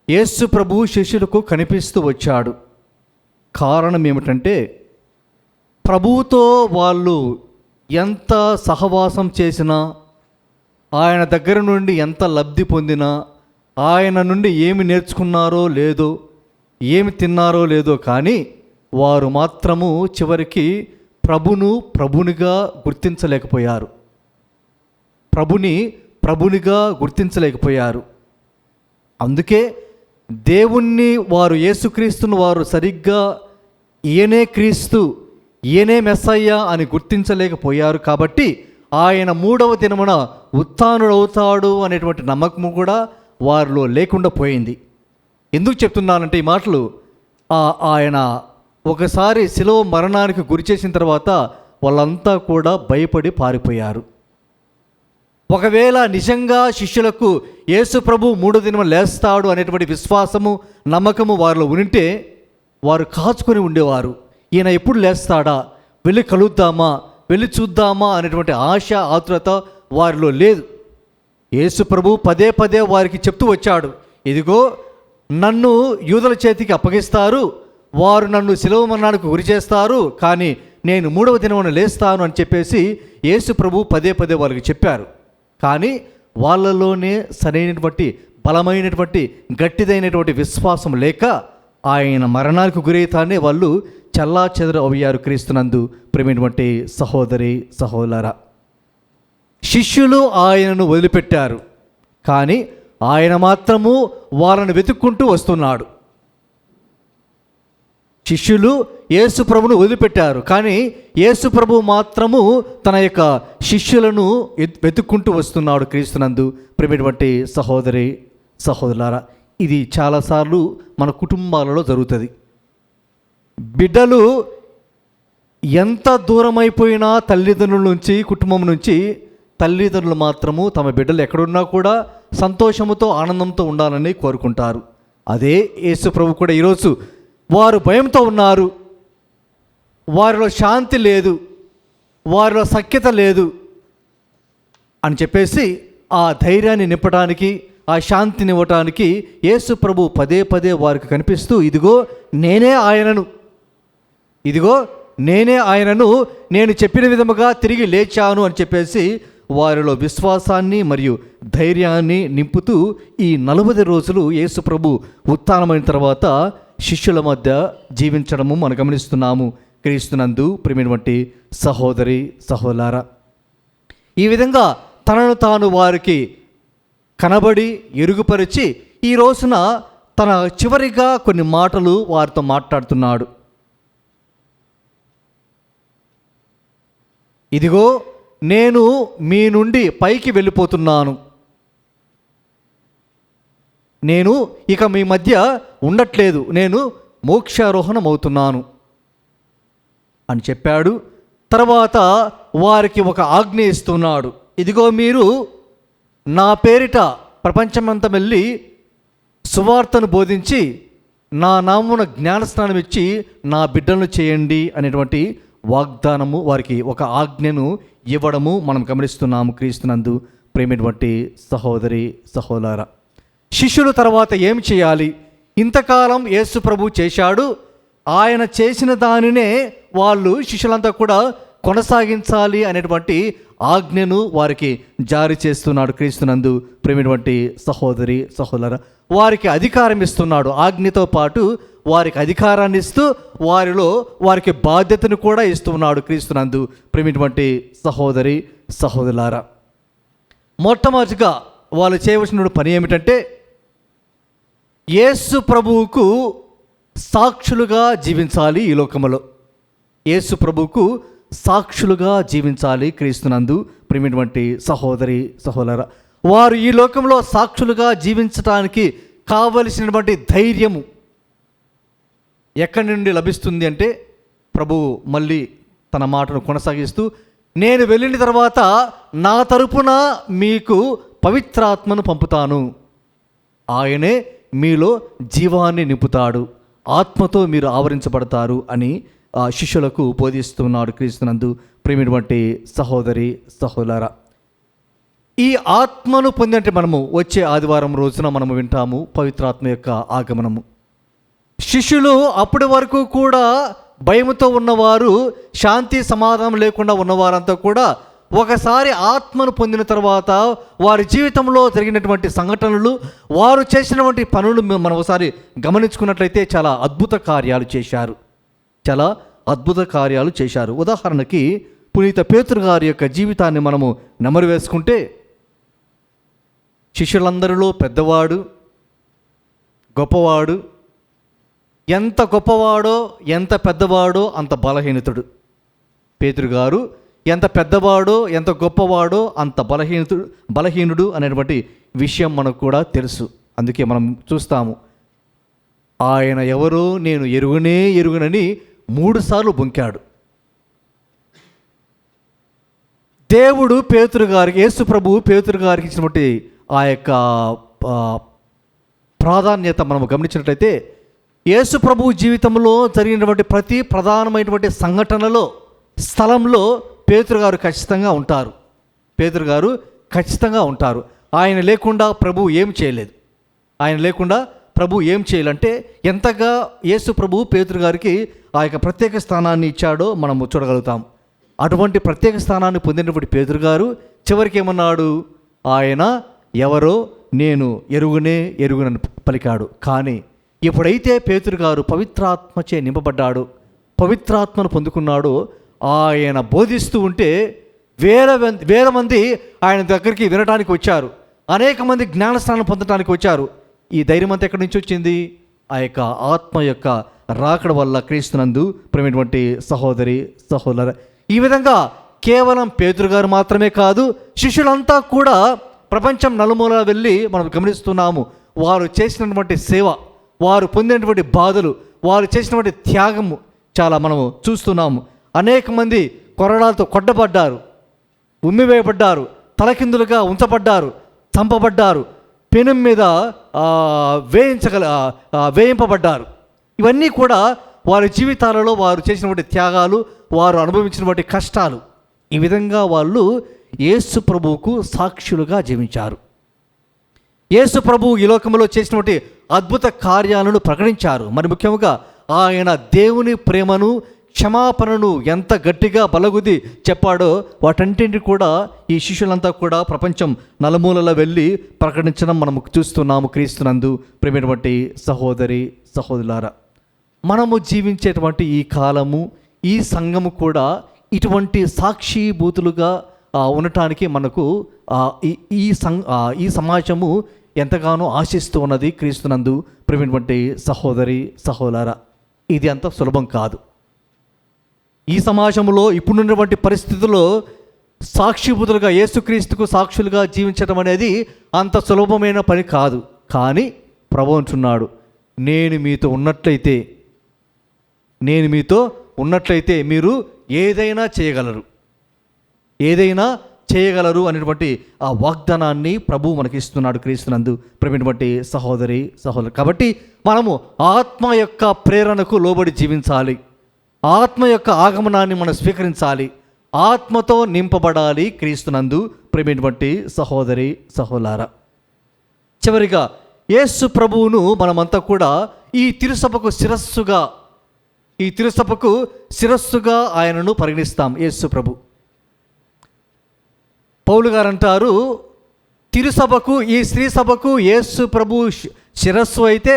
యేసు ప్రభువు శిష్యులకు కనిపిస్తూ వచ్చాడు. కారణం ఏమిటంటే, ప్రభువుతో వాళ్ళు ఎంత సహవాసం చేసినా, ఆయన దగ్గర నుండి ఎంత లబ్ధి పొందినా, ఆయన నుండి ఏమి నేర్చుకున్నారో లేదో, ఏమి తిన్నారో లేదో, కానీ వారు మాత్రము చివరికి ప్రభునిగా గుర్తించలేకపోయారు. ప్రభునిగా గుర్తించలేకపోయారు. అందుకే దేవుణ్ణి వారు, యేసుక్రీస్తును వారు సరిగ్గా ఈయనే క్రీస్తు, ఈయనే మెస్సయ్య అని గుర్తించలేకపోయారు. కాబట్టి ఆయన 3వ దినమున ఉత్థానుడవుతాడు అనేటువంటి నమ్మకము కూడా వారిలో లేకుండా పోయింది. ఎందుకు చెప్తున్నానంటే ఈ మాటలు, ఆయన ఒకసారి శిలువ మరణానికి గురి చేసిన తర్వాత వాళ్ళంతా కూడా భయపడి పారిపోయారు. ఒకవేళ నిజంగా శిష్యులకు యేసు ప్రభు 3వ దినం లేస్తాడు అనేటువంటి విశ్వాసము, నమ్మకము వారిలో ఉంటే వారు కాచుకొని ఉండేవారు. ఈయన ఎప్పుడు లేస్తాడా, వెళ్ళి కలుద్దామా, వెళ్ళి చూద్దామా అనేటువంటి ఆశ, ఆతురత వారిలో లేదు. యేసు ప్రభు పదే పదే వారికి చెప్తూ వచ్చాడు, ఇదిగో నన్ను యూదుల చేతికి అప్పగిస్తారు, వారు నన్ను శిలువ మరణానికి గురి చేస్తారు, కానీ నేను 3వ దినమున లేస్తాను అని చెప్పేసి యేసు ప్రభు పదే పదే వారికి చెప్పారు. కానీ వాళ్ళలోనే సరైనటువంటి బలమైనటువంటి గట్టిదైనటువంటి విశ్వాసం లేక ఆయన మరణానికి గురైతానే వాళ్ళు చల్లా చెదరు అయ్యారు. క్రీస్తునందు ప్రేమైనటువంటి సహోదరి సహోదరులారా, శిష్యులు ఆయనను వదిలిపెట్టారు, కానీ ఆయన మాత్రము వాళ్ళను వెతుక్కుంటూ వస్తున్నాడు. శిష్యులు యేసు ప్రభును వదిలిపెట్టారు, కానీ యేసు ప్రభు మాత్రము తన యొక్క శిష్యులను వెతుక్కుంటూ వస్తున్నాడు. క్రీస్తునందు ప్రేమైనటువంటి సహోదరి సహోదరులారా, ఇది చాలాసార్లు మన కుటుంబాలలో జరుగుతుంది. బిడ్డలు ఎంత దూరమైపోయినా తల్లిదండ్రుల నుంచి, కుటుంబం నుంచి, తల్లిదండ్రులు మాత్రము తమ బిడ్డలు ఎక్కడున్నా కూడా సంతోషముతో ఆనందంతో ఉండాలని కోరుకుంటారు. అదే యేసు ప్రభు కూడా ఈరోజు వారు భయంతో ఉన్నారు, వారిలో శాంతి లేదు, వారిలో సఖ్యత లేదు అని చెప్పేసి ఆ ధైర్యాన్ని నింపడానికి, ఆ శాంతిని ఇవ్వటానికి యేసు ప్రభు పదే పదే వారికి కనిపిస్తూ ఇదిగో నేనే ఆయనను, ఇదిగో నేనే ఆయనను, నేను చెప్పిన విధముగా తిరిగి లేచాను అని చెప్పేసి వారిలో విశ్వాసాన్ని మరియు ధైర్యాన్ని నింపుతూ ఈ 40 రోజులు యేసు ప్రభు ఉత్థానమైన తర్వాత శిష్యుల మధ్య జీవించడము మనం గమనిస్తున్నాము. క్రీస్తునందు ప్రియమైనటువంటి సహోదరి సహోదరులారా, ఈ విధంగా తనను తాను వారికి కనబడి ఎరుగుపరిచి ఈ రోజున తన చివరిగా కొన్ని మాటలు వారితో మాట్లాడుతున్నాడు. ఇదిగో నేను మీ నుండి పైకి వెళ్ళిపోతున్నాను, నేను ఇక మీ మధ్య ఉండట్లేదు, నేను మోక్షారోహణం అవుతున్నాను అని చెప్పాడు. తర్వాత వారికి ఒక ఆజ్ఞ ఇస్తున్నాడు. ఇదిగో మీరు నా పేరిట ప్రపంచమంతా వెళ్ళి సువార్తను బోధించి నా నామమున జ్ఞానస్నానం ఇచ్చి నా బిడ్డలను చేయండి అనేటువంటి వాగ్దానము, వారికి ఒక ఆజ్ఞను ఇవ్వడము మనం గమనిస్తున్నాము. క్రీస్తునందు ప్రేమైనటువంటి సహోదరి సహోదర, శిష్యులు తర్వాత ఏం చేయాలి? ఇంతకాలం యేసు ప్రభు చేశాడు, ఆయన చేసిన దానినే వాళ్ళు శిష్యులంతా కూడా కొనసాగించాలి అనేటువంటి ఆజ్ఞను వారికి జారీ చేస్తున్నాడు. క్రీస్తునందు ప్రేమైనటువంటి సహోదరి సహోదర, వారికి అధికారం ఇస్తున్నాడు. ఆజ్ఞతో పాటు వారికి అధికారాన్ని ఇస్తూ వారికి బాధ్యతను కూడా ఇస్తున్నాడు. క్రీస్తునందు ప్రేమైనటువంటి సహోదరి సహోదరులారా, మొట్టమొదటిగా వాళ్ళు చేయవలసిన పని ఏమిటంటే యేసు ప్రభువుకు సాక్షులుగా జీవించాలి. ఈ లోకములో యేసు ప్రభువుకు సాక్షులుగా జీవించాలి. క్రీస్తునందు ప్రియమైనటువంటి సహోదరి సహోదర, వారు ఈ లోకంలో సాక్షులుగా జీవించడానికి కావలసినటువంటి ధైర్యము ఎక్కడి నుండి లభిస్తుంది అంటే, ప్రభువు మళ్ళీ తన మాటను కొనసాగిస్తూ నేను వెళ్ళిన తర్వాత నా తరపున మీకు పవిత్రాత్మను పంపుతాను, ఆయనే మీలో జీవాన్ని నింపుతాడు, ఆత్మతో మీరు ఆవరించబడతారు అని శిష్యులకు బోధిస్తున్నాడు. క్రీస్తునందు ప్రియమైనటువంటి సహోదరి సహోదర, ఈ ఆత్మను పొందంటే మనము వచ్చే ఆదివారం రోజున మనము వింటాము పవిత్రాత్మ యొక్క ఆగమనము. శిష్యులు అప్పటి వరకు కూడా భయముతో ఉన్నవారు, శాంతి సమాధానం లేకుండా ఉన్నవారంతా కూడా ఒకసారి ఆత్మను పొందిన తర్వాత వారి జీవితంలో జరిగినటువంటి సంఘటనలు, వారు చేసినటువంటి పనులు మనం ఒకసారి గమనించుకున్నట్లయితే చాలా అద్భుత కార్యాలు చేశారు, చాలా అద్భుత కార్యాలు చేశారు. ఉదాహరణకి పునీత పేతురు గారి యొక్క జీవితాన్ని మనము నెమరు వేసుకుంటే, శిష్యులందరిలో పెద్దవాడు, గొప్పవాడు, ఎంత గొప్పవాడో ఎంత పెద్దవాడో అంత బలహీనతుడు. పేతురు గారు ఎంత పెద్దవాడో ఎంత గొప్పవాడో అంత బలహీనుడు అనేటువంటి విషయం మనకు కూడా తెలుసు. అందుకే మనం చూస్తాము, ఆయన ఎవరో నేను ఎరుగనని 3 సార్లు బొంకాడు. దేవుడు పేతురు గారికి, యేసు ప్రభువు పేతురు గారికి ఇచ్చినటువంటి ఆ యొక్క ప్రాధాన్యత మనం గమనించినట్లయితే, యేసు ప్రభువు జీవితంలో జరిగినటువంటి ప్రతి ప్రధానమైనటువంటి సంఘటనలో, స్థలంలో పేతురు గారు ఖచ్చితంగా ఉంటారు. పేతురు గారు ఖచ్చితంగా ఉంటారు. ఆయన లేకుండా ప్రభు ఏం చేయలేదు. ఆయన లేకుండా ప్రభు ఏం చేయాలంటే ఎంతగా యేసు ప్రభు పేతురు గారికి ఆ యొక్క ప్రత్యేక స్థానాన్ని ఇచ్చాడో మనము చూడగలుగుతాం. అటువంటి ప్రత్యేక స్థానాన్ని పొందినటువంటి పేతురు గారు చివరికి ఏమన్నాడు? ఆయన ఎవరో నేను ఎరుగునని పలికాడు. కానీ ఎప్పుడైతే పేతురు గారు పవిత్రాత్మచే నింపబడ్డాడు, పవిత్రాత్మను పొందుకున్నాడో, ఆయన బోధిస్తూ ఉంటే వేల మంది ఆయన దగ్గరికి వినడానికి వచ్చారు, అనేక మంది జ్ఞానస్నానం పొందడానికి వచ్చారు. ఈ ధైర్యం అంతా ఎక్కడి నుంచి వచ్చింది? ఆ యొక్క ఆత్మ యొక్క రాకడ వల్ల. క్రీస్తునందు ప్రియమైనటువంటి సహోదరి సహోదర, ఈ విధంగా కేవలం పేతురు గారు మాత్రమే కాదు, శిష్యులంతా కూడా ప్రపంచం నలుమూల వెళ్ళి మనం గమనిస్తున్నాము. వారు చేసినటువంటి సేవ, వారు పొందినటువంటి బాధలు, వారు చేసినటువంటి త్యాగము చాలా మనము చూస్తున్నాము. అనేక మంది కొరడాలతో కొట్టబడ్డారు, ఉమ్మివేయబడ్డారు, తలకిందులుగా ఉంచబడ్డారు, చంపబడ్డారు, పెనం మీద వేయింపబడ్డారు. ఇవన్నీ కూడా వారి జీవితాలలో వారు చేసినటువంటి త్యాగాలు, వారు అనుభవించినటువంటి కష్టాలు. ఈ విధంగా వాళ్ళు యేసు ప్రభువుకు సాక్షులుగా జీవించారు. యేసు ప్రభువు ఈ లోకంలో చేసినటువంటి అద్భుత కార్యాలను ప్రకటించారు. మరి ముఖ్యంగా ఆయన దేవుని ప్రేమను, క్షమాపణను ఎంత గట్టిగా బలగుది చెప్పాడో వాటంటిని కూడా ఈ శిష్యులంతా కూడా ప్రపంచం నలుమూలలో వెళ్ళి ప్రకటించడం మనం చూస్తున్నాము. క్రీస్తునందు ప్రేమైనటువంటి సహోదరి సహోదరులారా, మనము జీవించేటువంటి ఈ కాలము, ఈ సంఘము కూడా ఇటువంటి సాక్షిభూతులుగా ఉండటానికి మనకు ఈ సమాజము ఎంతగానో ఆశిస్తూ ఉన్నది. క్రీస్తునందు ప్రేమైనటువంటి సహోదరి సహోదరులారా, ఇది అంత సులభం కాదు. ఈ సమాజంలో ఇప్పుడున్నటువంటి పరిస్థితుల్లో సాక్షిభూతులుగా యేసుక్రీస్తుకు సాక్షులుగా జీవించడం అనేది అంత సులభమైన పని కాదు. కానీ ప్రభువు అంటున్నాడు, నేను మీతో ఉన్నట్లయితే మీరు ఏదైనా చేయగలరు అనేటువంటి ఆ వాగ్దానాన్ని ప్రభువు మనకి ఇస్తున్నాడు. క్రీస్తునందు ప్రేమైనటువంటి సహోదరి సహోదరు, కాబట్టి మనము ఆత్మ యొక్క ప్రేరణకు లోబడి జీవించాలి. ఆత్మ యొక్క ఆగమనాన్ని మనం స్వీకరించాలి. ఆత్మతో నింపబడాలి. క్రీస్తునందు ప్రేమైనటువంటి సహోదరి సహోదరులారా, చివరిగా యేసు ప్రభువును మనమంతా కూడా ఈ తిరుసభకు శిరస్సుగా ఆయనను పరిగణిస్తాం. యేసు ప్రభు. పౌలు గారు అంటారు, తిరుసభకు, ఈ స్త్రీ సభకు యేసు ప్రభు శిరస్సు అయితే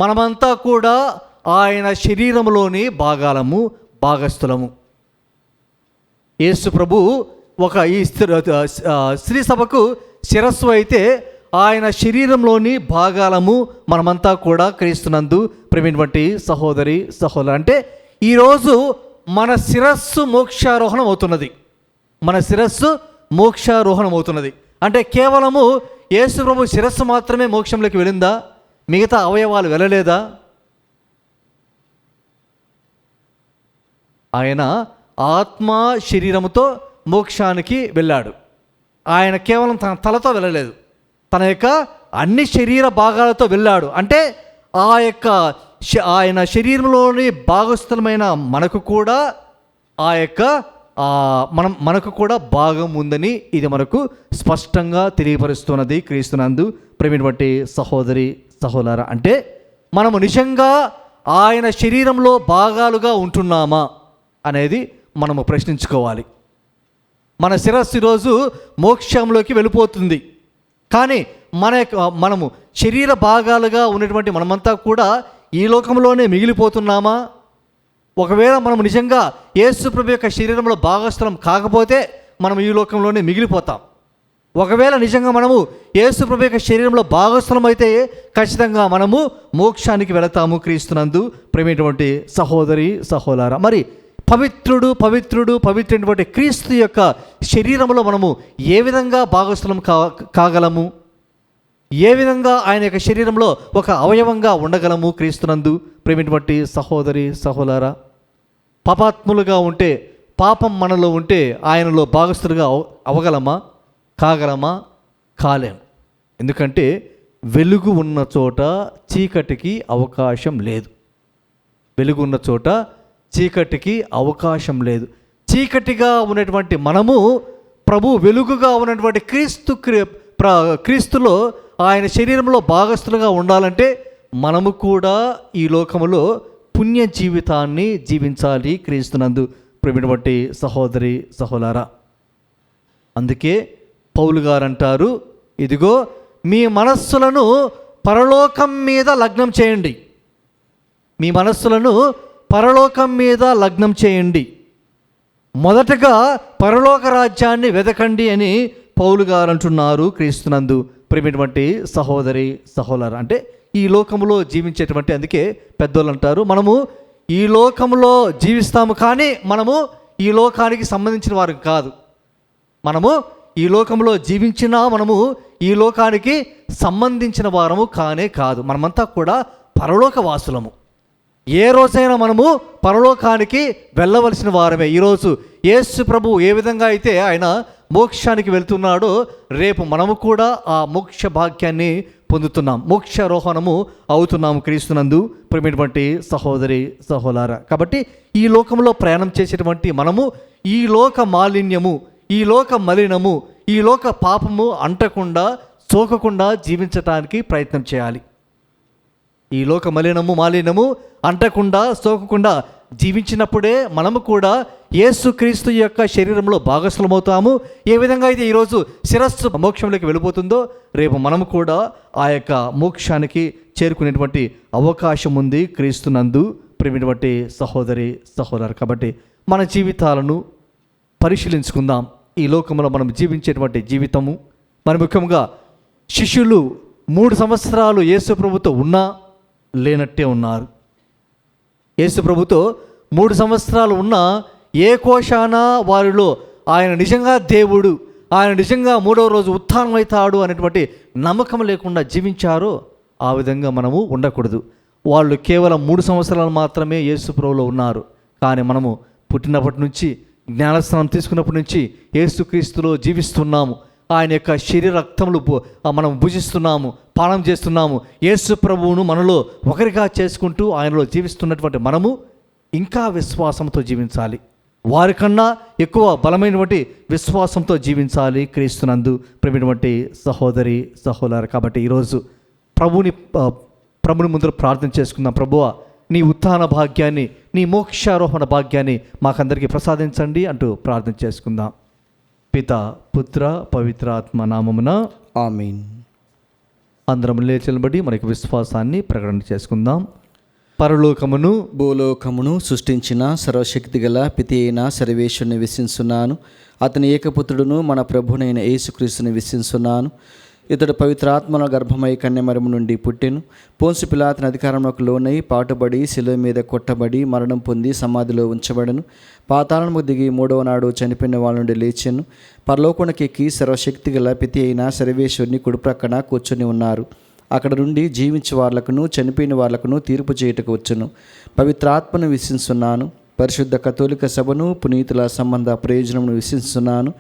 మనమంతా కూడా ఆయన శరీరంలోని భాగస్థులము. యేసు ప్రభు ఈ స్త్రీ సభకు శిరస్సు అయితే ఆయన శరీరంలోని భాగాలము మనమంతా కూడా క్రీస్తునందు ప్రేమైనటువంటి సహోదరి సహోదరు. అంటే ఈరోజు మన శిరస్సు మోక్షారోహణం అవుతున్నది. అంటే కేవలము యేసు ప్రభు శిరస్సు మాత్రమే మోక్షంలోకి వెళ్ళిందా? మిగతా అవయవాలు వెళ్ళలేదా? ఆయన ఆత్మ శరీరముతో మోక్షానికి వెళ్ళాడు. ఆయన కేవలం తన తలతో వెళ్ళలేదు, తన యొక్క అన్ని శరీర భాగాలతో వెళ్ళాడు. అంటే ఆయన శరీరంలోని భాగస్థులమైన మనకు కూడా మనకు కూడా భాగం ఉందని ఇది మనకు స్పష్టంగా తెలియపరుస్తున్నది. క్రీస్తునందు ప్రేమైనటువంటి సహోదరి సహోదరులారా, అంటే మనము నిజంగా ఆయన శరీరంలో భాగాలుగా ఉంటున్నామా అనేది మనము ప్రశ్నించుకోవాలి. మన శిరస్సు ఈరోజు మోక్షంలోకి వెళ్ళిపోతుంది, కానీ మనము శరీర భాగాలుగా ఉన్నటువంటి మనమంతా కూడా ఈ లోకంలోనే మిగిలిపోతున్నామా? ఒకవేళ మనము నిజంగా యేసు ప్రభు యొక్క శరీరంలో భాగస్థలం కాకపోతే మనం ఈ లోకంలోనే మిగిలిపోతాం. ఒకవేళ నిజంగా మనము యేసు ప్రభు యొక్క శరీరంలో భాగస్థలం అయితే ఖచ్చితంగా మనము మోక్షానికి వెళతాము. క్రీస్తునందు ప్రేమైనటువంటి సహోదరి సహోదరులారా, మరి పవిత్రుడైనటువంటి క్రీస్తు యొక్క శరీరంలో మనము ఏ విధంగా భాగస్థలం కాగలము? ఏ విధంగా ఆయన యొక్క శరీరంలో ఒక అవయవంగా ఉండగలము? క్రీస్తునందు ప్రేమైనటువంటి సహోదరి సహోదరులారా, పాపాత్ములుగా ఉంటే, పాపం మనలో ఉంటే ఆయనలో భాగస్థులుగా కాగలమా? కాలేం. ఎందుకంటే వెలుగు ఉన్న చోట చీకటికి అవకాశం లేదు. చీకటిగా ఉన్నటువంటి మనము ప్రభు వెలుగుగా ఉన్నటువంటి క్రీస్తులో ఆయన శరీరంలో భాగస్థులుగా ఉండాలంటే మనము కూడా ఈ లోకములో పుణ్య జీవితాన్ని జీవించాలి. క్రీస్తునందు ప్రేమైనటువంటి సహోదరి సహోదరులారా, అందుకే పౌలు గారు అంటారు, ఇదిగో మీ మనస్సులను పరలోకం మీద లగ్నం చేయండి. మొదటగా పరలోక రాజ్యాన్ని వెతకండి అని పౌలు గారు అంటున్నారు. క్రీస్తునందు ప్రేమైనటువంటి సహోదరి సహోదరులారా, అంటే ఈ లోకంలో జీవించేటువంటి, అందుకే పెద్దోళ్ళు అంటారు, మనము ఈ లోకంలో జీవిస్తాము కానీ మనము ఈ లోకానికి సంబంధించిన వారు కాదు. మనము ఈ లోకంలో జీవించినా మనము ఈ లోకానికి సంబంధించిన వారము కానే కాదు. మనమంతా కూడా పరలోక వాసులము. ఏ రోజైనా మనము పరలోకానికి వెళ్ళవలసిన వారమే. ఈరోజు యేసు ప్రభు ఏ విధంగా అయితే ఆయన మోక్షానికి వెళ్తున్నాడో రేపు మనము కూడా ఆ మోక్ష భాగ్యాన్ని పొందుతున్నాం, మోక్షారోహణము అవుతున్నాము క్రీస్తునందు ప్రియమైనటువంటి సహోదరి సహోదరా. కాబట్టి ఈ లోకంలో ప్రయాణం చేసేటువంటి మనము ఈ లోక మాలిన్యము, ఈ లోక మలినము, ఈ లోక పాపము అంటకుండా సోకకుండా జీవించటానికి ప్రయత్నం చేయాలి. ఈ లోక మాలిన్యము అంటకుండా సోకకుండా జీవించినప్పుడే మనము కూడా యేసుక్రీస్తు యొక్క శరీరంలో భాగస్వామవుతాము. ఏ విధంగా అయితే ఈరోజు శిరస్సు మోక్షంలోకి వెళ్ళిపోతుందో రేపు మనము కూడా ఆ యొక్క మోక్షానికి చేరుకునేటువంటి అవకాశం ఉంది క్రీస్తునందు ప్రియమైనటువంటి సహోదరి సహోదరు. కాబట్టి మన జీవితాలను పరిశీలించుకుందాం. ఈ లోకంలో మనం జీవించేటువంటి జీవితము, మరి ముఖ్యంగా శిష్యులు 3 సంవత్సరాలు యేసు ప్రభుతో ఉన్నా లేనట్టే ఉన్నారు. యేసు ప్రభుతో 3 సంవత్సరాలు ఉన్నా ఏ కోశాన వారిలో ఆయన నిజంగా దేవుడు, ఆయన నిజంగా 3వ రోజు ఉత్థానం అవుతాడు అనేటువంటి నమ్మకం లేకుండా జీవించారో ఆ విధంగా మనము ఉండకూడదు. వాళ్ళు కేవలం 3 సంవత్సరాలు మాత్రమే యేసు ప్రభులో ఉన్నారు. కానీ మనము పుట్టినప్పటి నుంచి, జ్ఞానస్నానం తీసుకున్నప్పటి నుంచి యేసుక్రీస్తులో జీవిస్తున్నాము. ఆయన యొక్క శరీర రక్తములు మనం భుజిస్తున్నాము, పానం చేస్తున్నాము. యేసు ప్రభువును మనలో ఒకరిగా చేసుకుంటూ ఆయనలో జీవిస్తున్నటువంటి మనము ఇంకా విశ్వాసంతో జీవించాలి. వారికన్నా ఎక్కువ బలమైనటువంటి విశ్వాసంతో జీవించాలి క్రీస్తునందు ప్రియమైనటువంటి సహోదరి సహోదరు. కాబట్టి ఈరోజు ప్రభుని ముందు ప్రార్థన చేసుకుందాం. ప్రభువా, నీ ఉత్థాన భాగ్యాన్ని, నీ మోక్షారోహణ భాగ్యాన్ని మాకందరికీ ప్రసాదించండి అంటూ ప్రార్థన చేసుకుందాం. పిత, పుత్ర, పవిత్ర ఆత్మ నామమున ఆమేన్. అందరం లేచలబడి మనకి విశ్వాసాన్ని ప్రకటన చేసుకుందాం. పరలోకమును భూలోకమును సృష్టించిన సర్వశక్తి గల పితి అయిన సర్వేశ్వరుని విశ్వసిస్తున్నాను. అతని ఏకపుత్రుడును మన ప్రభునైన యేసుక్రీస్తుని విశ్వసిస్తున్నాను. ఇతడు పవిత్రాత్మల గర్భమై కన్యమరము నుండి పుట్టెను. పోన్సు పిలాతుని అధికారంలోకి లోనై పాటుబడి శిలువ మీద కొట్టబడి మరణం పొంది సమాధిలో ఉంచబడను. పాతాళము దిగి 3వ నాడు చనిపోయిన వాళ్ళ నుండి లేచెను. పరలోకానికి ఎక్కి సర్వశక్తి గల పితి అయిన సర్వేశ్వరుని కుడిప్రక్కన కూర్చొని ఉన్నారు. అక్కడ నుండి జీవించే వాళ్ళకును చనిపోయిన వాళ్ళకును తీర్పు చేయుటకు వచ్చును. పవిత్రాత్మను విశ్వసిస్తున్నాను. పరిశుద్ధ కథోలిక సభను, పునీతుల సంబంధ ప్రయోజనమును విశ్వసిస్తున్నాను.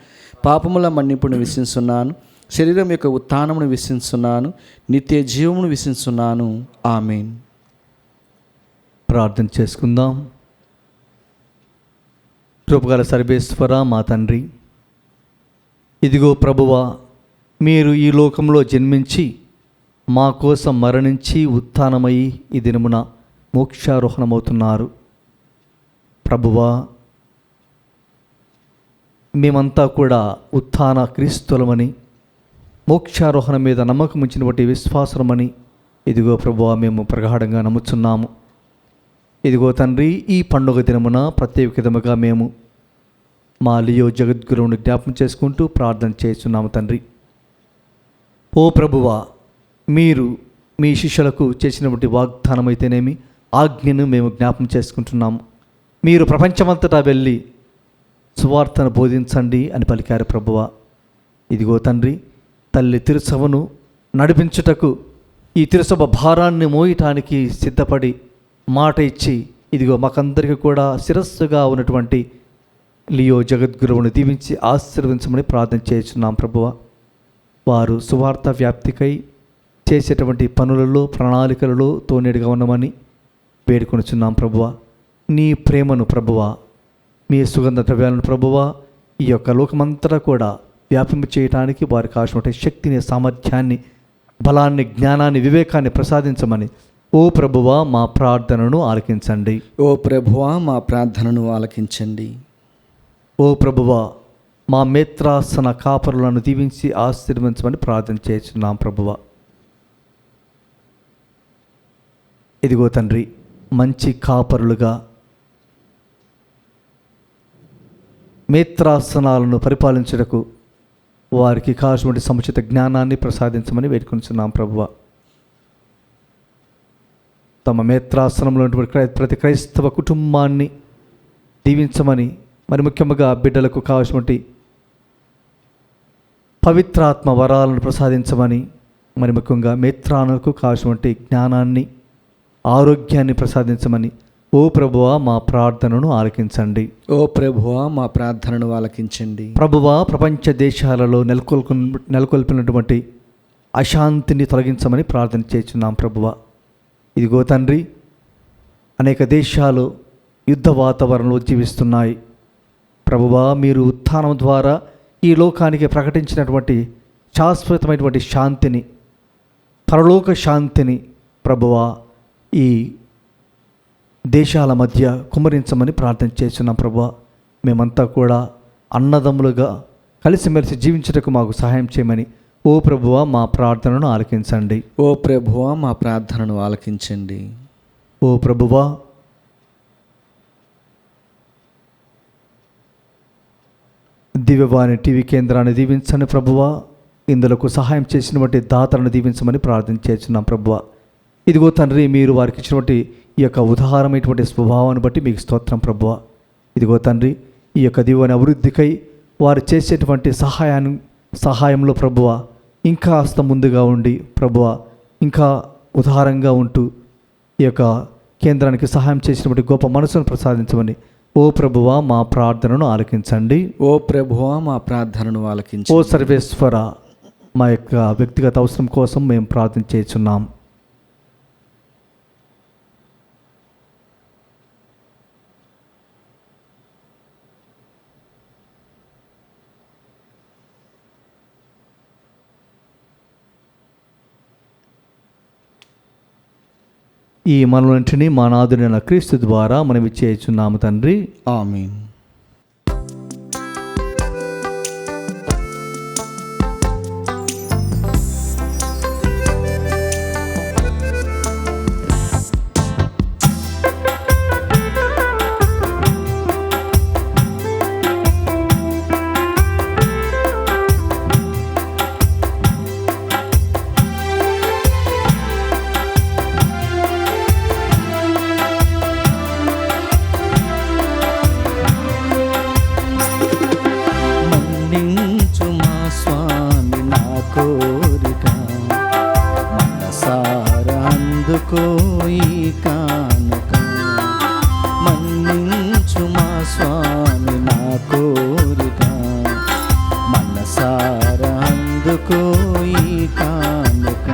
పాపముల మన్నింపును విశ్వసిస్తున్నాను. శరీరం యొక్క ఉత్థానమును విశ్వసిస్తున్నాను. నిత్య జీవమును విశ్వసిస్తున్నాను. ఆమేన్. ప్రార్థన చేసుకుందాం. కృపగల సర్వేశ్వర మా తండ్రి, ఇదిగో ప్రభువా, మీరు ఈ లోకంలో జన్మించి మా కోసం మరణించి ఉత్థానమై ఈ దినమున మోక్షారోహణమవుతున్నారు. ప్రభువా, మేమంతా కూడా ఉత్థాన క్రీస్తులమని, మోక్షారోహణ మీద నమ్మకం ఉంచినటువంటి విశ్వాసమని ఇదిగో ప్రభువా మేము ప్రగాఢంగా నమ్ముచున్నాము. ఇదిగో తండ్రి, ఈ పండుగ దినమున ప్రత్యేక విధముగా మేము మా లియో జగద్గురువుని జ్ఞాపకం చేసుకుంటూ ప్రార్థన చేస్తున్నాము. తండ్రి, ఓ ప్రభువా, మీరు మీ శిష్యులకు చేసినటువంటి వాగ్దానం అయితేనేమి, ఆజ్ఞను మేము జ్ఞాపకం చేసుకుంటున్నాము. మీరు ప్రపంచమంతటా వెళ్ళి సువార్తను బోధించండి అని పలికారు ప్రభువా. ఇదిగో తండ్రి, తల్లి తిరుసభను నడిపించుటకు, ఈ తిరుసభ భారాన్ని మోయటానికి సిద్ధపడి మాట ఇచ్చి ఇదిగో మాకందరికీ కూడా శిరస్సుగా ఉన్నటువంటి లియో జగద్గురువుని దీవించి ఆశీర్వదించమని ప్రార్థన చేస్తున్నాం ప్రభువా. వారు సువార్త వ్యాప్తికై చేసేటువంటి పనులలో, ప్రణాళికలలో తోనేడుగా ఉన్నామని వేడుకొనుచున్నాం ప్రభువా. నీ ప్రేమను ప్రభువా, మీ సుగంధ ద్రవ్యాలను ప్రభువా ఈ యొక్క లోకమంతటా కూడా వ్యాపింప చేయడానికి వారికి కావాల్సిన శక్తిని, సామర్థ్యాన్ని, బలాన్ని, జ్ఞానాన్ని, వివేకాన్ని ప్రసాదించమని ఓ ప్రభువా మా ప్రార్థనను ఆలకించండి. ఓ ప్రభువా మా ప్రార్థనను ఆలకించండి. ఓ ప్రభువా మా మేత్రాసన కాపరులను దీవించి ఆశీర్వదించమని ప్రార్థన చేస్తున్నాం ప్రభువా. ఇదిగో తండ్రి, మంచి కాపరులుగా మేత్రాసనాలను పరిపాలించుటకు వారికి కావాల్సిన సముచిత జ్ఞానాన్ని ప్రసాదించమని వేడుకొంచున్నాం ప్రభువా. తమ మేత్రాసనంలో ఉన్నటువంటి ప్రతి క్రైస్తవ కుటుంబాన్ని దీవించమని, మరి ముఖ్యంగా బిడ్డలకు కావాల్సినటువంటి పవిత్రాత్మ వరాలను ప్రసాదించమని, మరి ముఖ్యంగా మేత్రాలకు కావాల్సినటువంటి జ్ఞానాన్ని, ఆరోగ్యాన్ని ప్రసాదించమని ఓ ప్రభువా మా ప్రార్థనను ఆలకించండి. ఓ ప్రభువా మా ప్రార్థనను ఆలకించండి. ప్రభువా ప్రపంచ దేశాలలో నెలకొల్పినటువంటి అశాంతిని తొలగించమని ప్రార్థన చేస్తున్నాం. ప్రభువా ఇదిగో తండ్రి, అనేక దేశాలు యుద్ధ వాతావరణంలో జీవిస్తున్నాయి. ప్రభువా మీరు ఉత్థానం ద్వారా ఈ లోకానికి ప్రకటించినటువంటి శాశ్వతమైనటువంటి శాంతిని, పరలోక శాంతిని ప్రభువా ఈ దేశాల మధ్య కుమ్మరించమని ప్రార్థన చేస్తున్నాం. ప్రభువా మేమంతా కూడా అన్నదమ్ములుగా కలిసిమెలిసి జీవించుటకు మాకు సహాయం చేయమని ఓ ప్రభువా మా ప్రార్థనను ఆలకించండి. ఓ ప్రభువా మా ప్రార్థనను ఆలకించండి. ఓ ప్రభువా దివ్యవాణి టీవీ కేంద్రాన్ని దీవించండి. ప్రభువా ఇందులకు సహాయం చేసినటువంటి దాతలను దీవించమని ప్రార్థన చేస్తున్నాం. ప్రభువా ఇదిగో తండ్రి, మీరు వారికి ఇచ్చినటువంటి ఈ యొక్క ఉదాహరణమైనటువంటి స్వభావాన్ని బట్టి మీకు స్తోత్రం. ప్రభువా ఇదిగో తండ్రి, ఈ యొక్క దివ్యవాణి అభివృద్ధికై వారు చేసేటువంటి సహాయంలో ప్రభువా ఇంకా కాస్త ముందుగా ఉండి ప్రభువా ఇంకా ఉదారంగా ఉంటూ ఈ యొక్క కేంద్రానికి సహాయం చేసినటువంటి గొప్ప మనసును ప్రసాదించమని ఓ ప్రభువా మా ప్రార్థనను ఆలకించండి. ఓ ప్రభువా మా ప్రార్థనను ఆలకించండి. ఓ సర్వేశ్వర, మా యొక్క వ్యక్తిగత అవసరం కోసం మేము ప్రార్థన చేస్తున్నాం. ఈ మనలంటిని మా నాథుడైన క్రీస్తు ద్వారా మనం ఇచ్చేస్తున్నాము తండ్రి. ఆమేన్. మన్నించు మా స్వామి నా కోరిక, మనసారా అందుకో ఈ కానుక.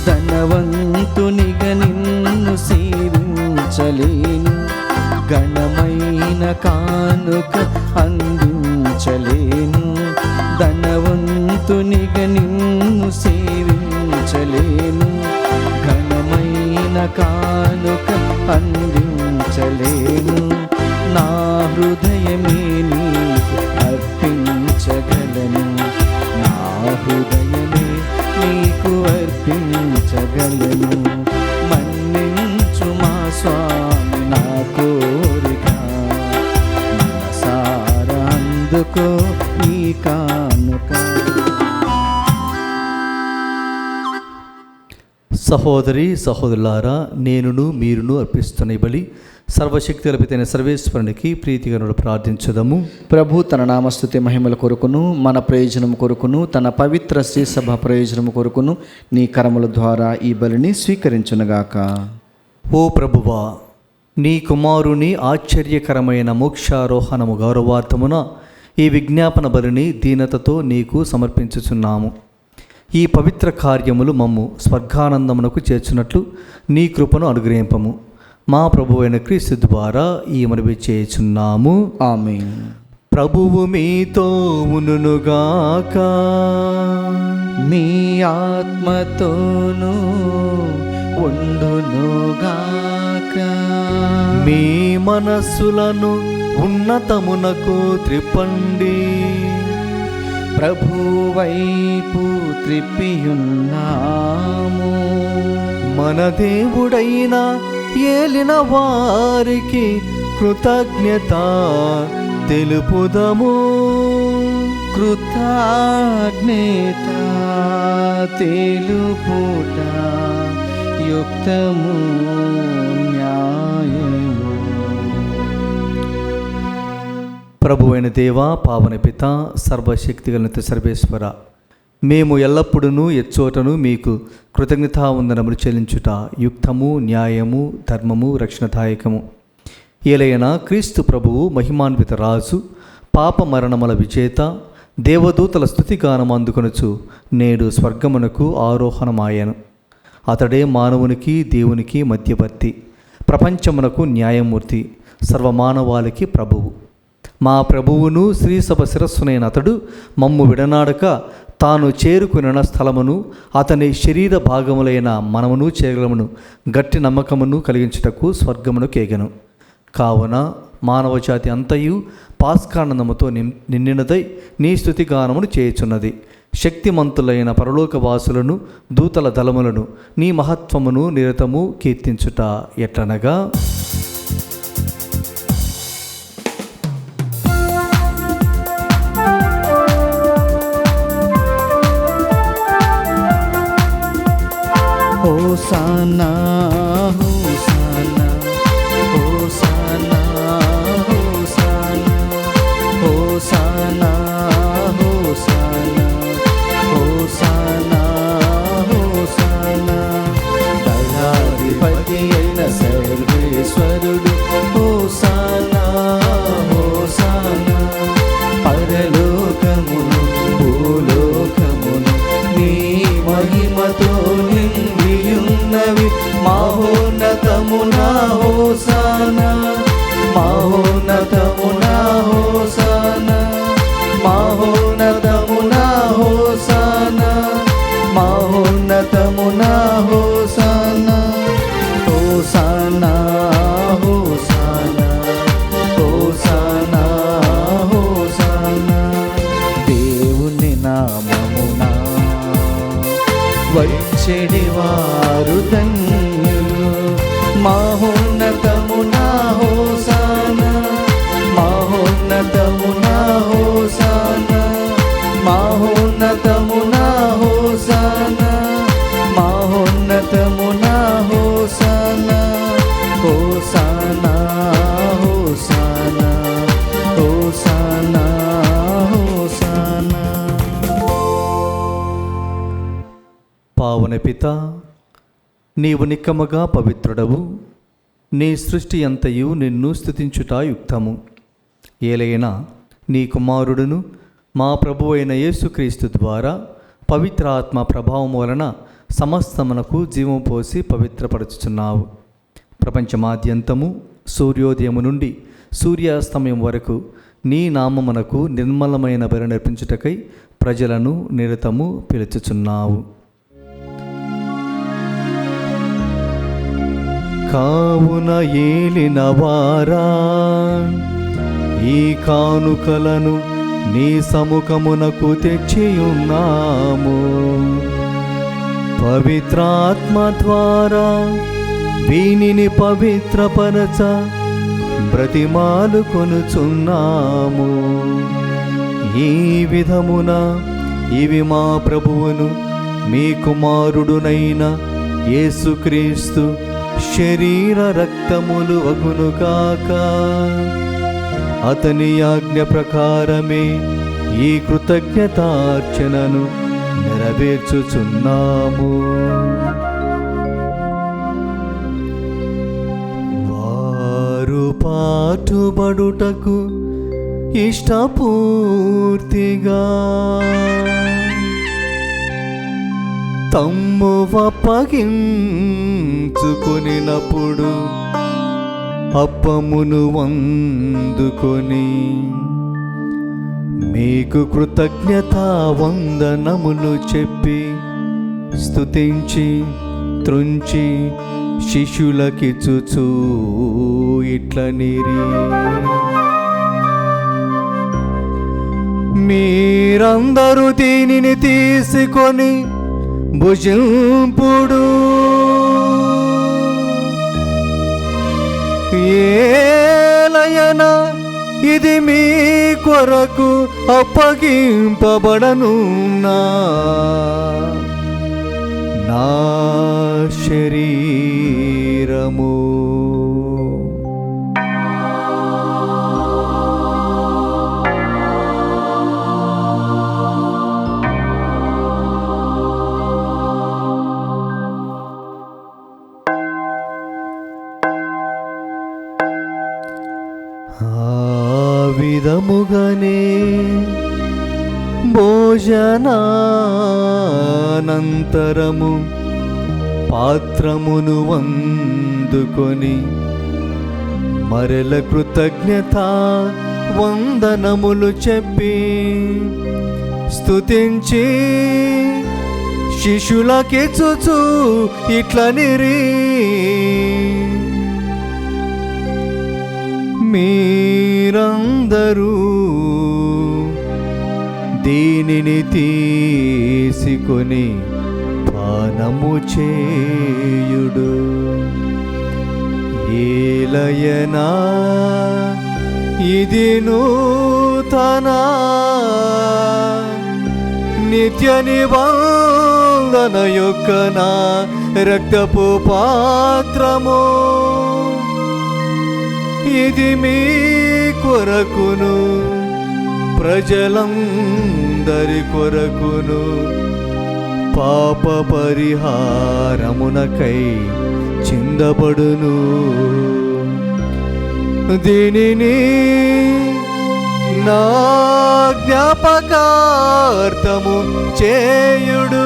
ధనవంతునిగా నిన్ను సేవించలేను, ఘనమైన కానుక అందించలేను. ధనవంతునిగా నిన్ను సేవించలేను, ఘనమైన కానుక అందించలేను. నా హృదయమే నీకు అర్పించగలను, నా హృదయమే నీకు అర్పించగలను. మన్నించు మా స్వామి నా కోరిక, మనసారా అందుకో ఈ కానుక. సహోదరి సహోదరులారా, నేనును మీరును అర్పిస్తున్న ఈ బలి సర్వశక్తి కల్పితైన సర్వేశ్వరునికి ప్రీతిగా ప్రార్థించదము. ప్రభు తన నామస్తుతి మహిమల కొరకును మన ప్రయోజనం కొరకును తన పవిత్ర శ్రీ సభ ప్రయోజనం కొరకును నీ కరముల ద్వారా ఈ బలిని స్వీకరించునుగాక. ఓ ప్రభువా, నీ కుమారుని ఆశ్చర్యకరమైన మోక్షారోహణము గౌరవార్థమున ఈ విజ్ఞాపన బలిని దీనతతో నీకు సమర్పించుచున్నాము. ఈ పవిత్ర కార్యములు మమ్ము స్వర్గానందమునకు చేర్చున్నట్లు నీ కృపను అనుగ్రహింపము. మా ప్రభువైన క్రీస్తు ద్వారా ఈ మనవి చేయుచున్నాము. ఆమేన్. ప్రభువు మీతో ఉనుగాక, మీ ఆత్మతోనూ ఉండునుగాక. మీ మనస్సులను ఉన్నతమునకు త్రిప్పండి, ప్రభువైపు త్రిప్పియున్నాము. మన దేవుడైన ఏలిన వారికి కృతజ్ఞత తెలుపుదము. కృతజ్ఞత తెలుపుట యుక్తము న్యాయము. ప్రభువైన దేవా, పావన పిత, సర్వశక్తి గల సర్వేశ్వర, మేము ఎల్లప్పుడూ ఎచ్చోటను మీకు కృతజ్ఞతావందనములు చెల్లించుట యుక్తము, న్యాయము, ధర్మము, రక్షణదాయకము. ఏలైనా క్రీస్తు ప్రభువు మహిమాన్విత రాజు, పాప మరణముల విజేత, దేవదూతల స్తుతిగానం అందుకొనుచు నేడు స్వర్గమునకు ఆరోహణమాయను. అతడే మానవునికి దేవునికి మధ్యవర్తి, ప్రపంచమునకు న్యాయమూర్తి, సర్వమానవాళికి ప్రభువు. మా ప్రభువును శ్రీసభ శిరస్సునైన అతడు మమ్ము విడనాడక తాను చేరుకున్న స్థలమును, అతని శరీర భాగములైన మనమును చేగలమును గట్టి నమ్మకమును కలిగించుటకు స్వర్గమును కేగెను. కావున మానవజాతి అంతయు పాస్కానందముతో నిండినదై నీ స్తుతిగానమును చేయుచున్నది. శక్తిమంతులైన పరలోకవాసులను, దూతల దళములను నీ మహత్వమును నిరతము కీర్తించుట ఎట్లనగా, హోసానా హోసానా హోసానా హోసానా హోసానా హోసానా హోసానా దళాధిపతి అయిన సర్వేశ్వరుడు హోసానా హోసానా పరలోకమును భూలోకమును నీ మహిమతో నిండియున్నవి మహోన్నతమునా హోసానా మహోన్నతమునా హోసానా మహోన్నతమునా హోసానా మహోన్నతమునా హోసానా హోసానా హోసానా హోసానా హోసానా దేవుని నామమునా వచ్చెడివారు ధన్యులు మహోన్నతమునా హోసానా మహోన్నతమునా హోసానా మహోన్నతమునా హోసానా మహోన్నతమునా హోసానా హోసానా హోసానా హోసానా హోసానా. పావన పిత, నీవు నిక్కముగా పవిత్రుడవు. నీ సృష్టి అంతయు నిన్ను స్తుతించుట యుక్తము. ఏలైనా నీ కుమారుడును మా ప్రభువు అయిన యేసుక్రీస్తు ద్వారా పవిత్రాత్మ ప్రభావం వలన సమస్తమునకు జీవం పోసి పవిత్రపరచుచున్నావు. ప్రపంచమాద్యంతము సూర్యోదయము నుండి సూర్యాస్తమయం వరకు నీ నామమునకు నిర్మలమైన బలి నర్పించుటకై ప్రజలను నిరతము పిలుచుచున్నావు. కావున ఏలిన వారా, ఈ కానుకలను నీ సముఖమునకు తెచ్చియున్నాము. పవిత్రాత్మ ద్వారా వీనిని పవిత్రపరచ బ్రతిమాలు కొనుచున్నాము. ఈ విధమున ఇవి మా ప్రభువును మీ కుమారుడునైన యేసుక్రీస్తు శరీర రక్తములు అగును కాక. అతని ఆజ్ఞ ప్రకారమే ఈ కృతజ్ఞతార్చనను నెరవేర్చుచున్నాము. వారు పాటుబడుటకు ఇష్టపూర్తిగా తమ్ము అప్పగించుకొనినప్పుడు అప్పమును వందుకొని మీకు కృతజ్ఞతా వందనములు చెప్పి స్తుతించి త్రుంచి శిష్యులకిచ్చుచూ ఇట్లనిరి, మీరందరూ దీనిని తీసుకొని భుజింపుడు. ఏలయనా ఇది మీ కొరకు అప్పగింపబడనున్నా నా శరీరము. విధముగానే భోజనానంతరము పాత్రమును అందుకొని మరల కృతజ్ఞత వందనములు చెప్పి స్తుతించి శిష్యులకిచ్చుచు ఇట్లనిరి, మీరందరూ దీనిని తీసుకొని పానము చేయుడు. ఏలయనా ఇది నూతన నిత్య నిబంధన యొక్క నా రక్తపు పాత్రము. ఇది మీ కొరకును ప్రజలందరి కొరకును పాప పరిహారమునకై చిందబడును. దీనిని నా జ్ఞాపకార్థము చేయుడు.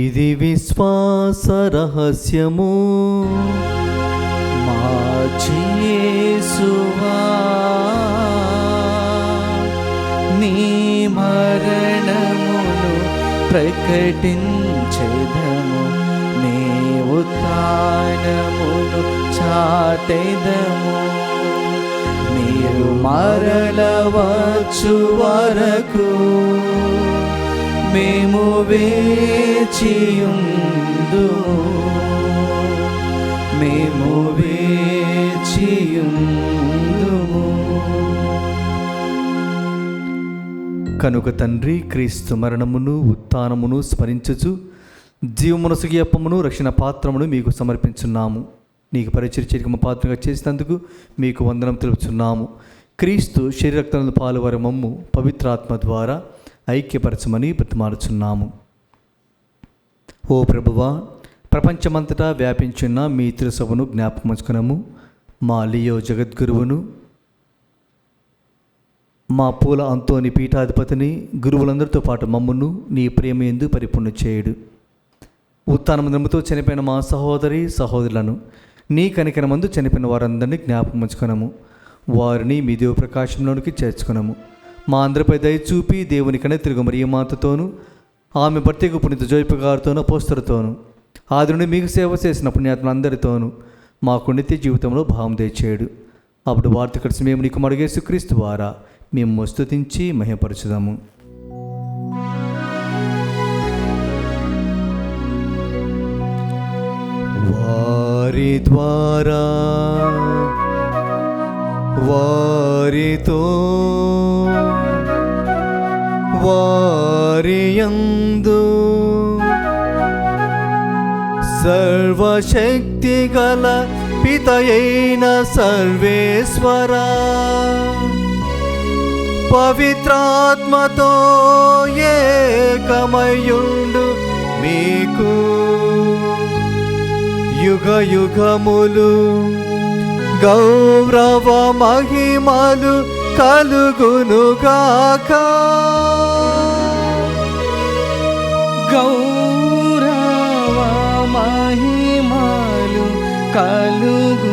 ఇది విశ్వాస రహస్యము, మా యేసువా నీ మరణమును ప్రకటించెదము, నీ ఉత్థానమును చాటెదము. మీరు మరల వచ్చు వరకు మేము వేచియుందుము, మేము వేచియుందుము. కనుక తండ్రి, క్రీస్తు మరణమును ఉత్థానమును స్మరించుచు జీవమునసుగి అప్పమును రక్షణ పాత్రమును మీకు సమర్పించున్నాము. నీకు పరిచర్యమ పాత్రగా చేసినందుకు మీకు వందనం తెలుపుచున్నాము. క్రీస్తు శరీరక్తములను పాలువారి మమ్ము పవిత్రాత్మ ద్వారా ఐక్యపరచమని బ్రతిమాలుచున్నాము. ఓ ప్రభువా, ప్రపంచమంతటా వ్యాపించున్న మీ తిరుసభను జ్ఞాపకముంచుకునము. మా లియో జగద్గురువును, మా పూల అంతోని పీఠాధిపతిని, గురువులందరితో పాటు మమ్మును నీ ప్రేమయందు పరిపూర్ణ చేయుడు. ఉత్థానముతో చనిపోయిన మా సహోదరి సహోదరులను, నీ కనికరమందు చనిపోయిన వారందరినీ జ్ఞాపకముంచుకునము. వారిని మీ దేవ ప్రకాశంలోనికి చేర్చుకునము. మా అందరిపై దయ చూపి దేవుని కనే తిరుగు మరియమాతతోనూ, ఆమె ప్రత్యేక పుణ్యత జోయిప గారితోనూ పోస్తరుతోనూ ఆది నుండి మీకు సేవ చేసిన పుణ్యాత్మలందరితోనూ మాకు నిత్య జీవితంలో భావం దయచేయడు. అప్పుడు వార్త కలిసి మేము నీకు మడుగేసు క్రీస్తు ద్వారా మేము స్తుతించి మహిమపరచుదాము. వారి ద్వారా వారితో వారియందు సర్వశక్తి గల పితయైన సర్వేశ్వర పవిత్రాత్మతో ఏకమయుండు మీకు యుగ యుగములు గౌరవ మహిమలు కలుగునుగాక. గౌరవ మహిమలు కలుగునుగాక.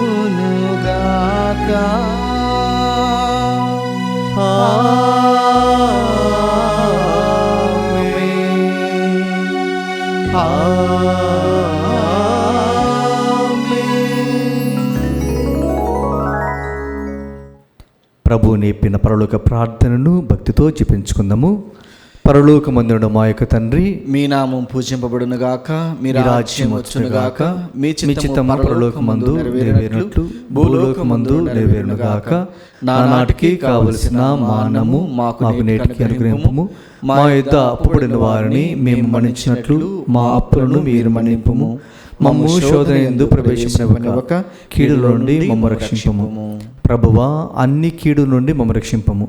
ప్రభు నేర్పిన పరలోక ప్రార్థనను భక్తితో జపించుకుందాము. పరలోకమందున మా యొక్క తండ్రి, మీ నామం పూజింపబడునుగాక, మీ రాజ్యం వచ్చునుగాక, మీ చిత్తము పరలోకమందు నెరవేరినట్లు భూలోకమందు నెరవేరునుగాక. నానాటికి కావలసిన మానము మాకు నేటికి అనుగ్రహింపుము. మా యొద్ద అప్పుబడిన వారిని మేము మన్నించినట్లు మా అప్పులను మీరు మన్నింపుము. మమ్ము శోధన యందు ప్రవేశింపనివ్వక కీడుల నుండి మమ్ము రక్షింపము. ప్రభువా, అన్ని కీడు నుండి మమ్ము రక్షింపము.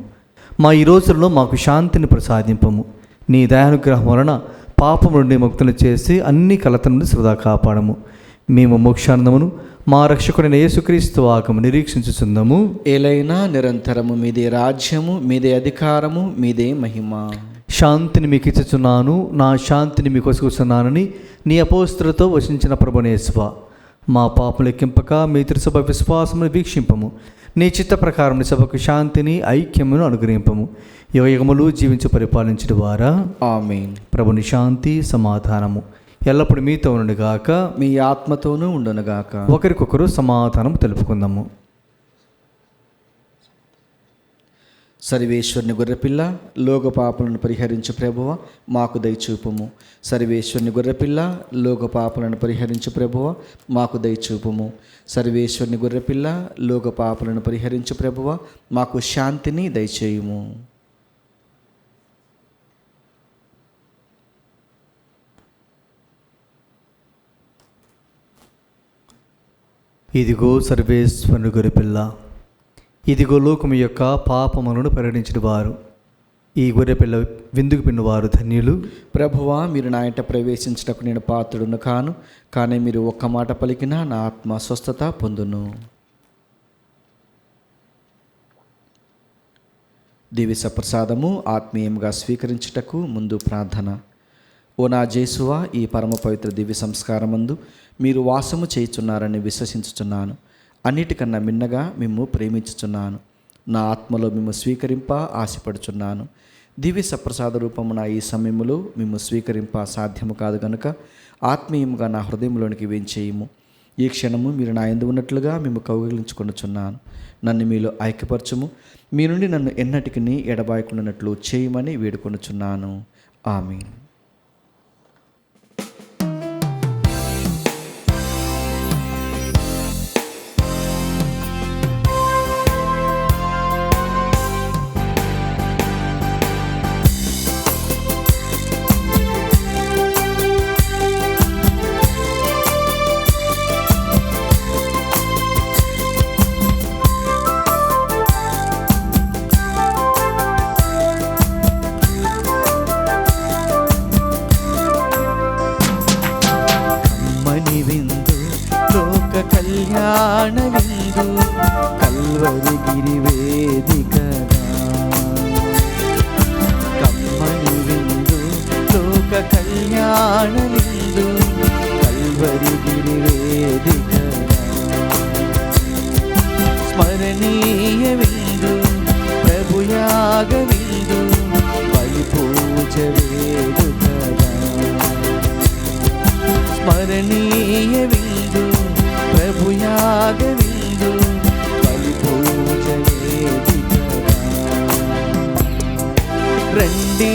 మా ఈ రోజుల్లో మాకు శాంతిని ప్రసాదింపము. నీ దయానుగ్రహం వలన పాపం నుండి ముక్తులు చేసి అన్ని కలత నుండి సదా కాపాడము. మేము మోక్షానందమును మా రక్షకుడైన యేసుక్రీస్తు ఆగము నిరీక్షించుచుందము. ఏలైనా నిరంతరము మీదే రాజ్యము, మీదే అధికారము, మీదే మహిమ. శాంతిని మీకు ఇచ్చుచున్నాను, నా శాంతిని మీకు వసుకుచున్నానని నీ అపోస్తులతో వచించిన ప్రభునేశ్వ, మా పాపం లెక్కింపక మీ తిరుసభ విశ్వాసమును వీక్షింపము. నీ చిత్త ప్రకారం నీ సభకు శాంతిని ఐక్యమును అనుగ్రహింపము. యుగయుగములు జీవించి పరిపాలించడం ద్వారా ఆమేన్. ప్రభుని శాంతి సమాధానము ఎల్లప్పుడు మీతో ఉండుగాక, మీ ఆత్మతోనూ ఉండునుగాక. ఒకరికొకరు సమాధానం తెలుపుకుందాము. సర్వేశ్వరుని గొర్రెపిల్ల, లోక పాపలను పరిహరించు ప్రభువ, మాకు దయచూపుము. సర్వేశ్వరుని గొర్రెపిల్ల, లోక పాపలను పరిహరించు ప్రభువ, మాకు దయచూపుము. సర్వేశ్వరుని గొర్రెపిల్ల, లోక పాపలను పరిహరించు ప్రభువ, మాకు శాంతిని దయచేయుము. ఇదిగో సర్వేశ్వరుని గొర్రెపిల్ల, ఇదిగో లోకము యొక్క పాపములను పరిహరించిన వారు. ఈ గొర్రెపిల్ల విందుకు పిన్నవారు ధన్యులు. ప్రభువా, మీరు నా ఇంట ప్రవేశించటకు నేను పాత్రుడును కాను, కానీ మీరు ఒక్క మాట పలికినా నా ఆత్మ స్వస్థత పొందును. దివ్య సప్రసాదము ఆత్మీయంగా స్వీకరించుటకు ముందు ప్రార్థన. ఓ నా జేసువా, ఈ పరమ పవిత్ర దివ్య సంస్కారమందు మీరు వాసము చేయుచున్నారని విశ్వసించుచున్నాను. అన్నిటికన్నా మిన్నగా మిమ్ము ప్రేమించుచున్నాను. నా ఆత్మలో మిమ్ము స్వీకరింప ఆశపడుచున్నాను. దివ్య సప్రసాద రూపమున ఈ సమయములో మిమ్ము స్వీకరింప సాధ్యము కాదు గనుక ఆత్మీయంగా నా హృదయంలోనికి వేంచేయము. ఈ క్షణము మీరు నా యందు ఉన్నట్లుగా మిమ్ము కౌగిలించుకొనుచున్నాను. నన్ను మీలో ఐక్యపరచుము. మీ నుండి నన్ను ఎన్నటికి ఎడబాయకుండానట్లు చేయమని వేడుకొనుచున్నాను. ఆమేన్. కళ్యాణ విందు కల్వరి గిరి వేదికగా, కమ్మని విందు లోక కళ్యాణ విందు కల్వరి గిరి వేదికగా, స్మరణీయ విందు ప్రభుయాగ విందు బలి పూజ వేడుకగా, స్మరణీయ విందు ప్రభుయాగ విందు బలి పూజ వేదికగా. రండి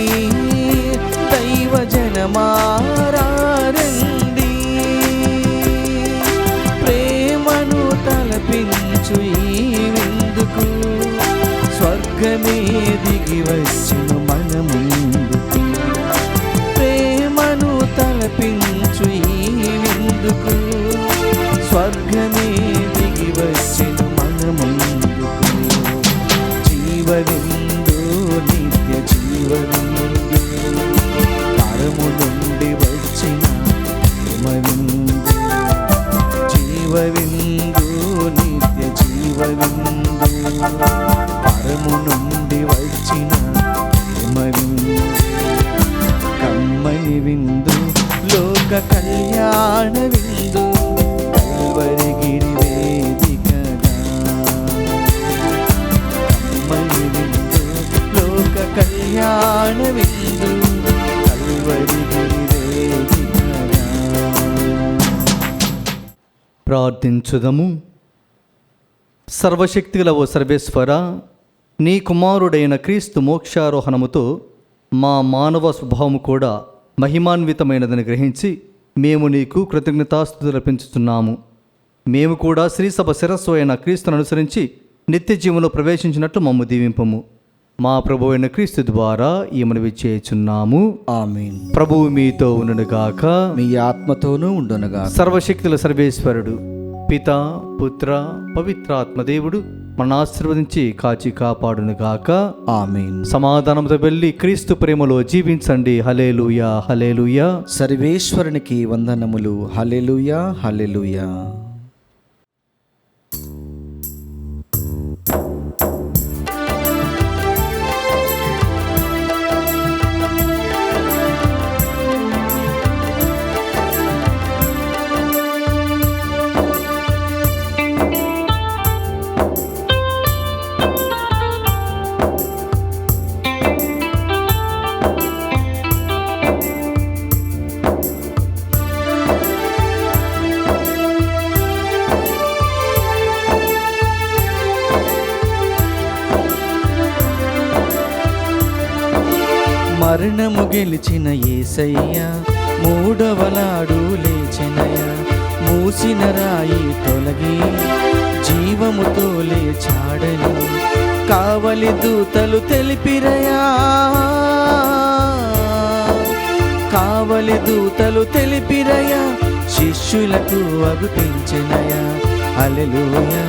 దైవ జనమారండి, ప్రేమను తలపించు ఈ విందుకు, స్వర్గమే దిగి వచ్చిన మన ముందుకు. ప్రేమను తలపించు ఈ విందుకు, స్వర్గమే దిగి వచ్చిన మన ముందుకు. జీవవిందు నిత్య జీవవిందు, పరము నుండి వచ్చిన ప్రేమవిందు. జీవవిందు నిత్య జీవవిందు, పరము నుండి వచ్చిన ప్రేమవిందు. కమ్మని విందు లోక కళ్యాణ విందు కల్వరి గిరి వేదికగా, కమ్మని విందు లోక కళ్యాణ విందు కల్వరి గిరి వేదికగా. ప్రార్థించుదము. సర్వశక్తిగల ఓ సర్వేశ్వర, నీ కుమారుడైన క్రీస్తు మోక్షారోహణముతో మా మానవ స్వభావము కూడా మహిమాన్వితమైనదని గ్రహించి మేము నీకు కృతజ్ఞతాస్తుతులు అర్పించుతున్నాము. మేము కూడా శ్రీసభ శిరస్సు అయిన క్రీస్తును అనుసరించి నిత్య జీవంలో ప్రవేశించినట్లు మమ్ము దీవింపము. మా ప్రభు అయిన క్రీస్తు ద్వారా ఈ మనవి చేయుచున్నాము. ఆమేన్. ప్రభువు మీతో ఉండునుగాక. మీ ఆత్మతోనూ ఉండునుగా. సర్వశక్తుల సర్వేశ్వరుడు పిత పుత్ర పవిత్రాత్మదేవుడు మన ఆశీర్వదించి కాచి కాపాడునుగాక. ఆమేన్. సమాధానంతో వెళ్ళి క్రీస్తు ప్రేమలో జీవించండి. హల్లెలూయా హల్లెలూయా. సర్వేశ్వరునికి వందనములు. హల్లెలూయా హల్లెలూయా. మరణము గెలిచిన యేసయ్య, మూడవనాడు లేచెనయ. మూసిన రాయి తొలగి జీవముతో లేచాడని కావలి దూతలు తెలిపిరయా. కావలి దూతలు తెలిపిరయా, శిష్యులకు అగుపించెనయా. హల్లెలూయా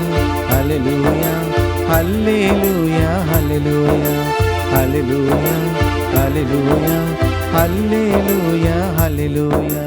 హల్లెలూయా హల్లెలూయా హల్లెలూయా హల్లెలూయా హల్లెలూయా హల్లెలూయా హల్లెలూయా.